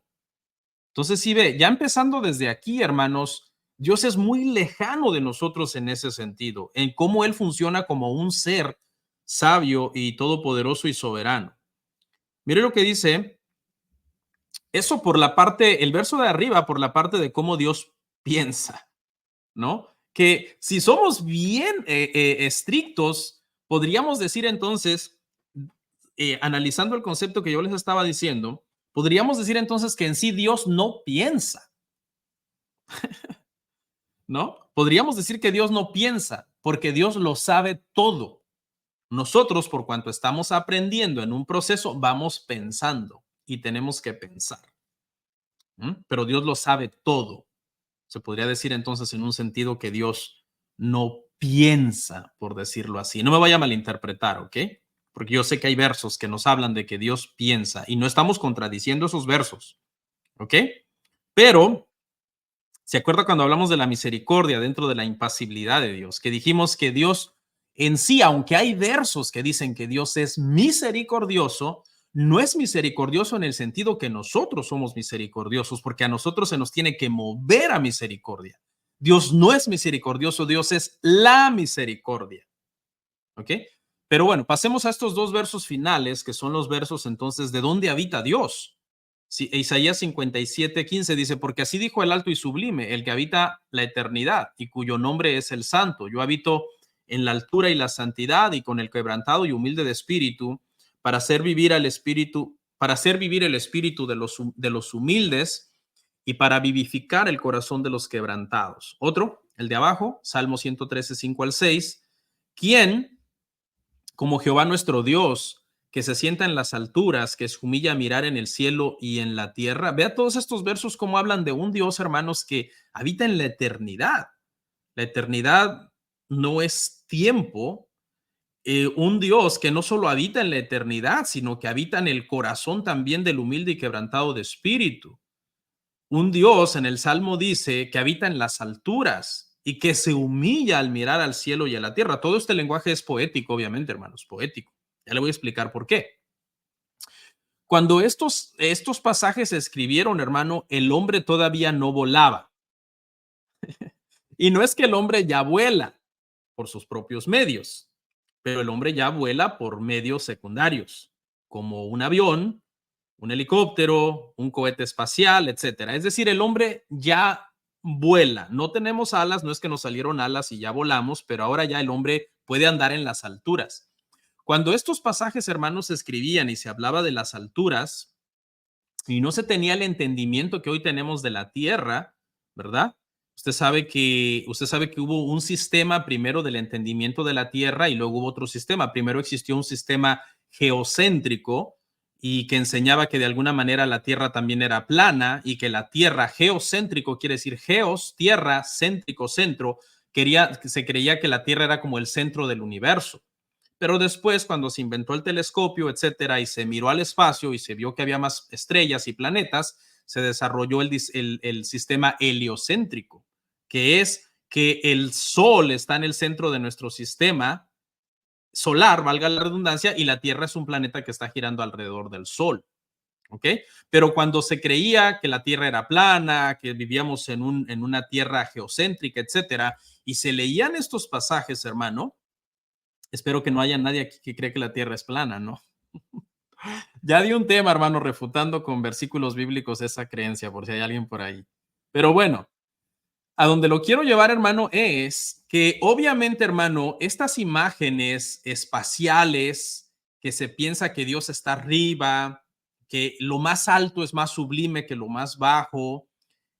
Entonces, sí ve, ya empezando desde aquí, hermanos, Dios es muy lejano de nosotros en ese sentido, en cómo Él funciona como un ser sabio y todopoderoso y soberano. Mire lo que dice, eso por la parte, el verso de arriba, por la parte de cómo Dios piensa. ¿No? Que si somos bien estrictos, podríamos decir entonces, analizando el concepto que yo les estaba diciendo, podríamos decir entonces que en sí Dios no piensa, ¿no? Podríamos decir que Dios no piensa, porque Dios lo sabe todo. Nosotros, por cuanto estamos aprendiendo en un proceso, vamos pensando y tenemos que pensar. Pero Dios lo sabe todo. Se podría decir entonces en un sentido que Dios no piensa, por decirlo así. No me vaya a malinterpretar, ¿ok? Porque yo sé que hay versos que nos hablan de que Dios piensa y no estamos contradiciendo esos versos, ¿ok? Pero, ¿se acuerda cuando hablamos de la misericordia dentro de la impasibilidad de Dios? Que dijimos que Dios en sí, aunque hay versos que dicen que Dios es misericordioso, no es misericordioso en el sentido que nosotros somos misericordiosos, porque a nosotros se nos tiene que mover a misericordia. Dios no es misericordioso, Dios es la misericordia. ¿Ok? Pero bueno, pasemos a estos dos versos finales, que son los versos entonces de dónde habita Dios. Sí, Isaías 57:15 dice, porque así dijo el alto y sublime, el que habita la eternidad y cuyo nombre es el santo. Yo habito en la altura y la santidad y con el quebrantado y humilde de espíritu, para hacer vivir al espíritu, para hacer vivir el espíritu de los humildes y para vivificar el corazón de los quebrantados. Otro, el de abajo, Salmo 113:5 al 6, ¿quién como Jehová nuestro Dios, que se sienta en las alturas, que se humilla a mirar en el cielo y en la tierra? Vea todos estos versos como hablan de un Dios, hermanos, que habita en la eternidad. La eternidad no es tiempo. Un Dios que no solo habita en la eternidad, sino que habita en el corazón también del humilde y quebrantado de espíritu. Un Dios en el Salmo dice que habita en las alturas y que se humilla al mirar al cielo y a la tierra. Todo este lenguaje es poético, obviamente, hermanos, poético. Ya le voy a explicar por qué. Cuando estos pasajes se escribieron, hermano, el hombre todavía no volaba. Y no es que el hombre ya vuela por sus propios medios, pero el hombre ya vuela por medios secundarios, como un avión, un helicóptero, un cohete espacial, etcétera. Es decir, el hombre ya vuela. No tenemos alas, no es que nos salieron alas y ya volamos, pero ahora ya el hombre puede andar en las alturas. Cuando estos pasajes, hermanos, se escribían y se hablaba de las alturas y no se tenía el entendimiento que hoy tenemos de la Tierra, ¿verdad? Usted sabe que hubo un sistema primero del entendimiento de la Tierra y luego hubo otro sistema. Primero existió un sistema geocéntrico y que enseñaba que de alguna manera la Tierra también era plana y que la Tierra geocéntrico quiere decir geos, tierra, céntrico, centro. Se creía que la Tierra era como el centro del universo. Pero después, cuando se inventó el telescopio, etcétera, y se miró al espacio y se vio que había más estrellas y planetas, se desarrolló el sistema heliocéntrico, que es que el Sol está en el centro de nuestro sistema solar, valga la redundancia, y la Tierra es un planeta que está girando alrededor del Sol. ¿Ok? Pero cuando se creía que la Tierra era plana, que vivíamos en una Tierra geocéntrica, etcétera, y se leían estos pasajes, hermano, espero que no haya nadie aquí que cree que la Tierra es plana, ¿no? Ya di un tema, hermano, refutando con versículos bíblicos esa creencia, por si hay alguien por ahí. Pero bueno, a donde lo quiero llevar, hermano, es que obviamente, hermano, estas imágenes espaciales que se piensa que Dios está arriba, que lo más alto es más sublime que lo más bajo,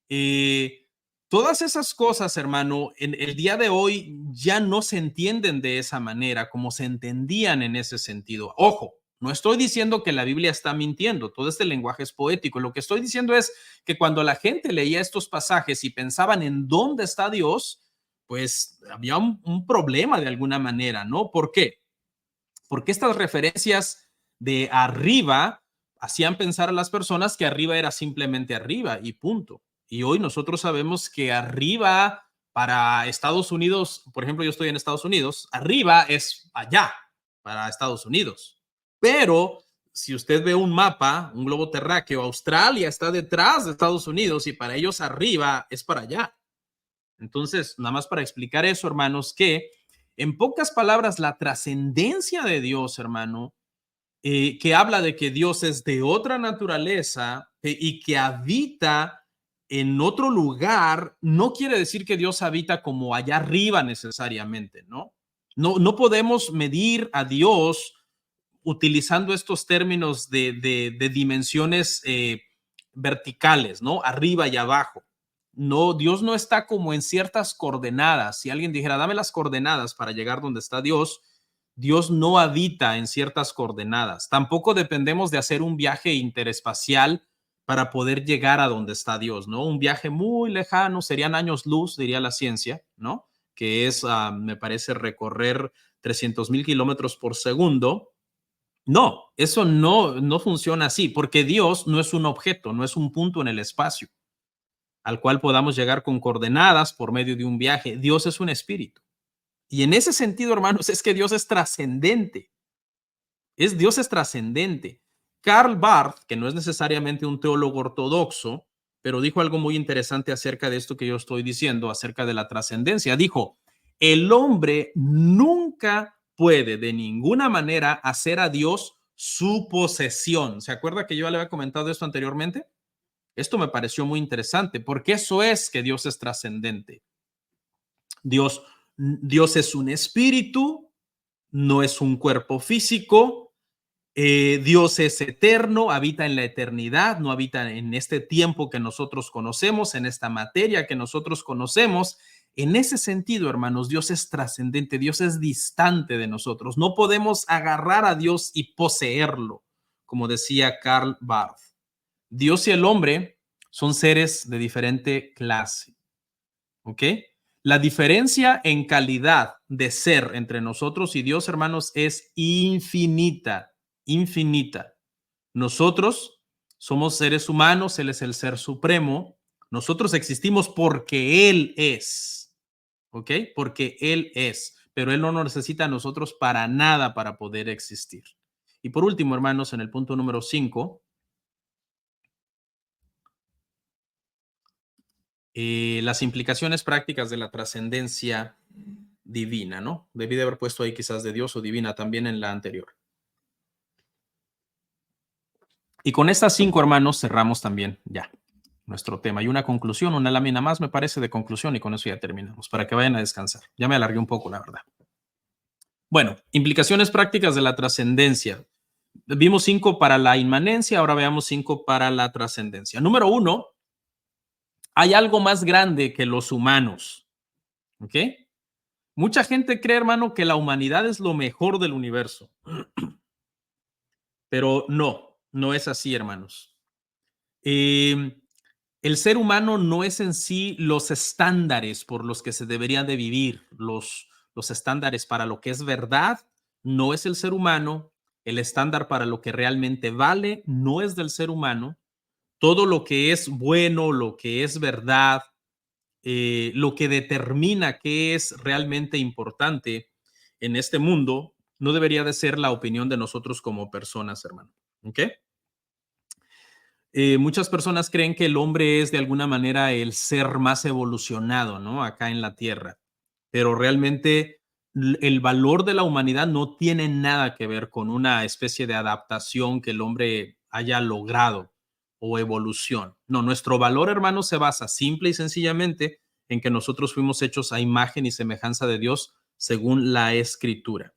eh, todas esas cosas, hermano, en el día de hoy ya no se entienden de esa manera, como se entendían en ese sentido. Ojo, no estoy diciendo que la Biblia está mintiendo, todo este lenguaje es poético. Lo que estoy diciendo es que cuando la gente leía estos pasajes y pensaban en dónde está Dios, pues había un problema de alguna manera, ¿no? ¿Por qué? Porque estas referencias de arriba hacían pensar a las personas que arriba era simplemente arriba y punto. Y hoy nosotros sabemos que arriba para Estados Unidos, por ejemplo, yo estoy en Estados Unidos, arriba es allá para Estados Unidos. Pero si usted ve un mapa, un globo terráqueo, Australia está detrás de Estados Unidos y para ellos arriba es para allá. Entonces, nada más para explicar eso, hermanos, que en pocas palabras, la trascendencia de Dios, hermano, que habla de que Dios es de otra naturaleza y que habita en otro lugar, no quiere decir que Dios habita como allá arriba necesariamente, ¿no? No podemos medir a Dios utilizando estos términos de dimensiones verticales, ¿no? Arriba y abajo. No, Dios no está como en ciertas coordenadas. Si alguien dijera, dame las coordenadas para llegar donde está Dios, Dios no habita en ciertas coordenadas. Tampoco dependemos de hacer un viaje interespacial para poder llegar a donde está Dios, ¿no? Un viaje muy lejano, serían años luz, diría la ciencia, ¿no? que es, me parece, recorrer 300,000 kilómetros por segundo. No, eso no funciona así, porque Dios no es un objeto, no es un punto en el espacio al cual podamos llegar con coordenadas por medio de un viaje. Dios es un espíritu. Y en ese sentido, hermanos, es que Dios es trascendente. Dios es trascendente. Karl Barth, que no es necesariamente un teólogo ortodoxo, pero dijo algo muy interesante acerca de esto que yo estoy diciendo, acerca de la trascendencia. Dijo, el hombre nunca puede de ninguna manera hacer a Dios su posesión. ¿Se acuerda que yo ya le había comentado esto anteriormente? Esto me pareció muy interesante, porque eso es que Dios es trascendente. Dios es un espíritu, no es un cuerpo físico. Dios es eterno, habita en la eternidad, no habita en este tiempo que nosotros conocemos, en esta materia que nosotros conocemos. En ese sentido, hermanos, Dios es trascendente, Dios es distante de nosotros. No podemos agarrar a Dios y poseerlo, como decía Karl Barth. Dios y el hombre son seres de diferente clase, ¿ok? La diferencia en calidad de ser entre nosotros y Dios, hermanos, es infinita, infinita. Nosotros somos seres humanos, Él es el ser supremo. Nosotros existimos porque Él es, ¿ok? Porque Él es, pero Él no nos necesita a nosotros para nada para poder existir. Y por último, hermanos, en el punto número 5, las implicaciones prácticas de la trascendencia divina, ¿no? Debí de haber puesto ahí quizás de Dios o divina también en la anterior. Y con estas 5, hermanos, cerramos también ya nuestro tema. Y una conclusión, una lámina más, me parece, de conclusión, y con eso ya terminamos, para que vayan a descansar. Ya me alargué un poco, la verdad. Bueno, implicaciones prácticas de la trascendencia. Vimos 5 para la inmanencia, ahora veamos 5 para la trascendencia. Número 1, hay algo más grande que los humanos, ¿ok? Mucha gente cree, hermano, que la humanidad es lo mejor del universo, pero no es así, hermanos. El ser humano no es en sí los estándares por los que se deberían de vivir, los estándares para lo que es verdad, no es el ser humano, el estándar para lo que realmente vale no es del ser humano, todo lo que es bueno, lo que es verdad, lo que determina qué es realmente importante en este mundo, no debería de ser la opinión de nosotros como personas, hermano. ¿Ok? Muchas personas creen que el hombre es de alguna manera el ser más evolucionado, ¿no? Acá en la Tierra, pero realmente el valor de la humanidad no tiene nada que ver con una especie de adaptación que el hombre haya logrado o evolución. No, nuestro valor, hermano, se basa simple y sencillamente en que nosotros fuimos hechos a imagen y semejanza de Dios según la Escritura.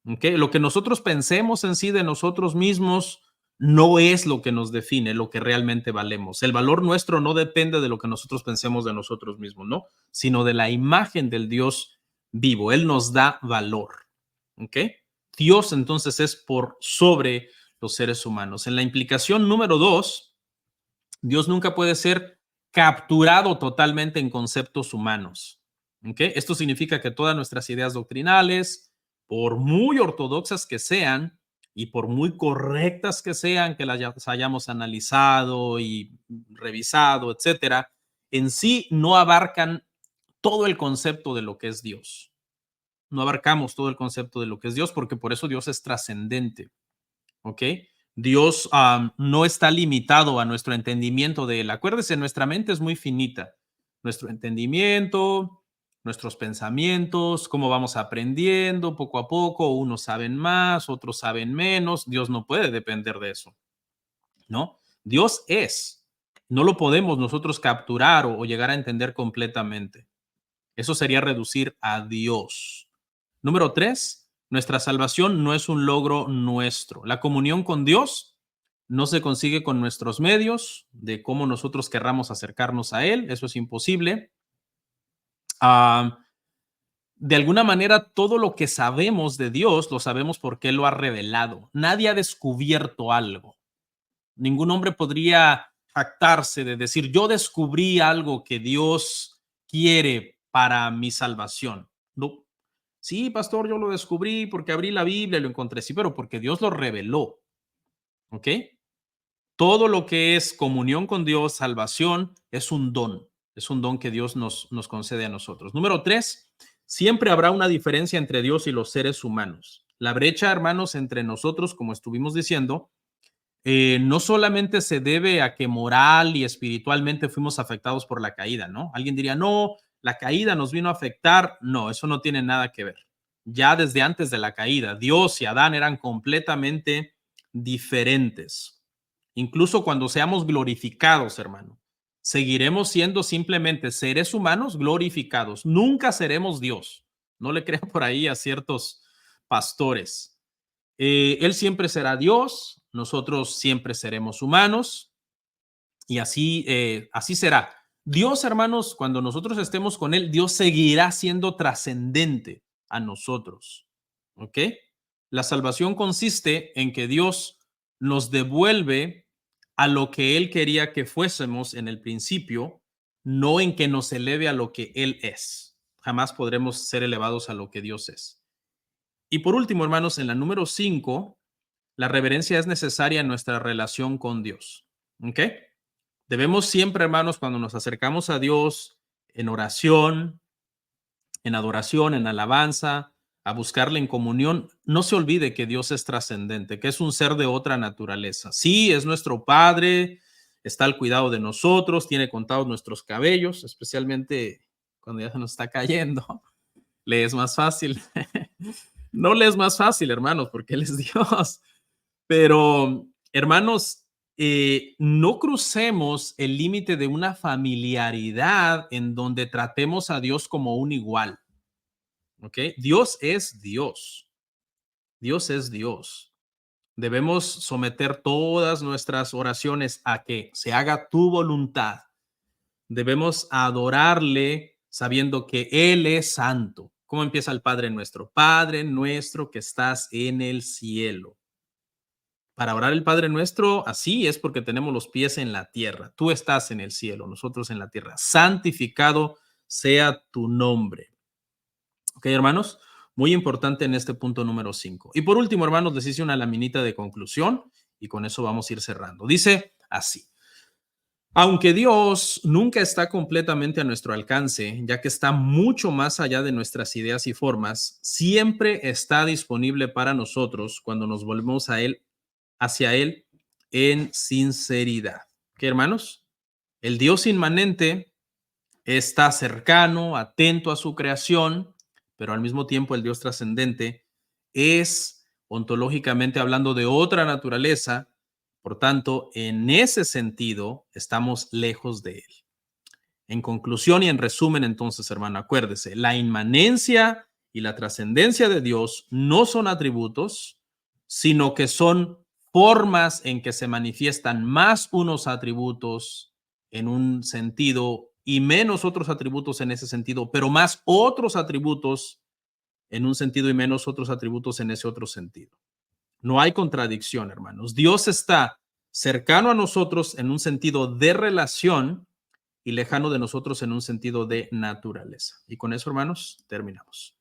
¿Ok? Lo que nosotros pensemos en sí de nosotros mismos no es lo que nos define, lo que realmente valemos. El valor nuestro no depende de lo que nosotros pensemos de nosotros mismos, ¿no? Sino de la imagen del Dios vivo. Él nos da valor. ¿Ok? Dios entonces es por sobre los seres humanos. En la implicación número 2, Dios nunca puede ser capturado totalmente en conceptos humanos. ¿Ok? Esto significa que todas nuestras ideas doctrinales, por muy ortodoxas que sean y por muy correctas que sean, que las hayamos analizado y revisado, etcétera, en sí no abarcan todo el concepto de lo que es Dios. No abarcamos todo el concepto de lo que es Dios porque por eso Dios es trascendente. ¿Ok? Dios no está limitado a nuestro entendimiento de él. Acuérdese, nuestra mente es muy finita. Nuestro entendimiento, nuestros pensamientos, cómo vamos aprendiendo poco a poco, unos saben más, otros saben menos. Dios no puede depender de eso, ¿no? Dios es. No lo podemos nosotros capturar o llegar a entender completamente. Eso sería reducir a Dios. Número 3, nuestra salvación no es un logro nuestro. La comunión con Dios no se consigue con nuestros medios, de cómo nosotros querramos acercarnos a Él. Eso es imposible. Ah, de alguna manera, todo lo que sabemos de Dios lo sabemos porque Él lo ha revelado. Nadie ha descubierto algo. Ningún hombre podría jactarse de decir, yo descubrí algo que Dios quiere para mi salvación. No. Sí, pastor, yo lo descubrí porque abrí la Biblia y lo encontré. Sí, pero porque Dios lo reveló. ¿Ok? Todo lo que es comunión con Dios, salvación, es un don. Es un don que Dios nos concede a nosotros. Número 3, siempre habrá una diferencia entre Dios y los seres humanos. La brecha, hermanos, entre nosotros, como estuvimos diciendo, no solamente se debe a que moral y espiritualmente fuimos afectados por la caída, ¿no? Alguien diría, no, la caída nos vino a afectar. No, eso no tiene nada que ver. Ya desde antes de la caída, Dios y Adán eran completamente diferentes. Incluso cuando seamos glorificados, hermano, seguiremos siendo simplemente seres humanos glorificados. Nunca seremos Dios. No le crean por ahí a ciertos pastores. Él siempre será Dios, nosotros siempre seremos humanos y así será. Dios, hermanos, cuando nosotros estemos con Él, Dios seguirá siendo trascendente a nosotros. ¿Ok? La salvación consiste en que Dios nos devuelve a lo que Él quería que fuésemos en el principio, no en que nos eleve a lo que Él es. Jamás podremos ser elevados a lo que Dios es. Y por último, hermanos, en la número 5, la reverencia es necesaria en nuestra relación con Dios. ¿Ok? Debemos siempre, hermanos, cuando nos acercamos a Dios en oración, en adoración, en alabanza, a buscarle en comunión, no se olvide que Dios es trascendente, que es un ser de otra naturaleza. Sí, es nuestro Padre, está al cuidado de nosotros, tiene contados nuestros cabellos, especialmente cuando ya se nos está cayendo. Le es más fácil. No le es más fácil, hermanos, porque Él es Dios. Pero, hermanos, no crucemos el límite de una familiaridad en donde tratemos a Dios como un igual. ¿Ok? Dios es Dios. Dios es Dios. Debemos someter todas nuestras oraciones a que se haga tu voluntad. Debemos adorarle sabiendo que Él es santo. ¿Cómo empieza el Padre nuestro? Padre nuestro que estás en el cielo. Para orar el Padre Nuestro, así es porque tenemos los pies en la tierra. Tú estás en el cielo, nosotros en la tierra. Santificado sea tu nombre. Ok, hermanos, muy importante en este punto número 5. Y por último, hermanos, les hice una laminita de conclusión y con eso vamos a ir cerrando. Dice así. Aunque Dios nunca está completamente a nuestro alcance, ya que está mucho más allá de nuestras ideas y formas, siempre está disponible para nosotros cuando nos volvemos hacia Él en sinceridad. ¿Qué, hermanos? El Dios inmanente está cercano, atento a su creación, pero al mismo tiempo el Dios trascendente es ontológicamente hablando de otra naturaleza. Por tanto, en ese sentido, estamos lejos de Él. En conclusión y en resumen, entonces, hermano, acuérdese, la inmanencia y la trascendencia de Dios no son atributos, sino que son formas en que se manifiestan más unos atributos en un sentido y menos otros atributos en ese sentido, pero más otros atributos en un sentido y menos otros atributos en ese otro sentido. No hay contradicción, hermanos. Dios está cercano a nosotros en un sentido de relación y lejano de nosotros en un sentido de naturaleza. Y con eso, hermanos, terminamos.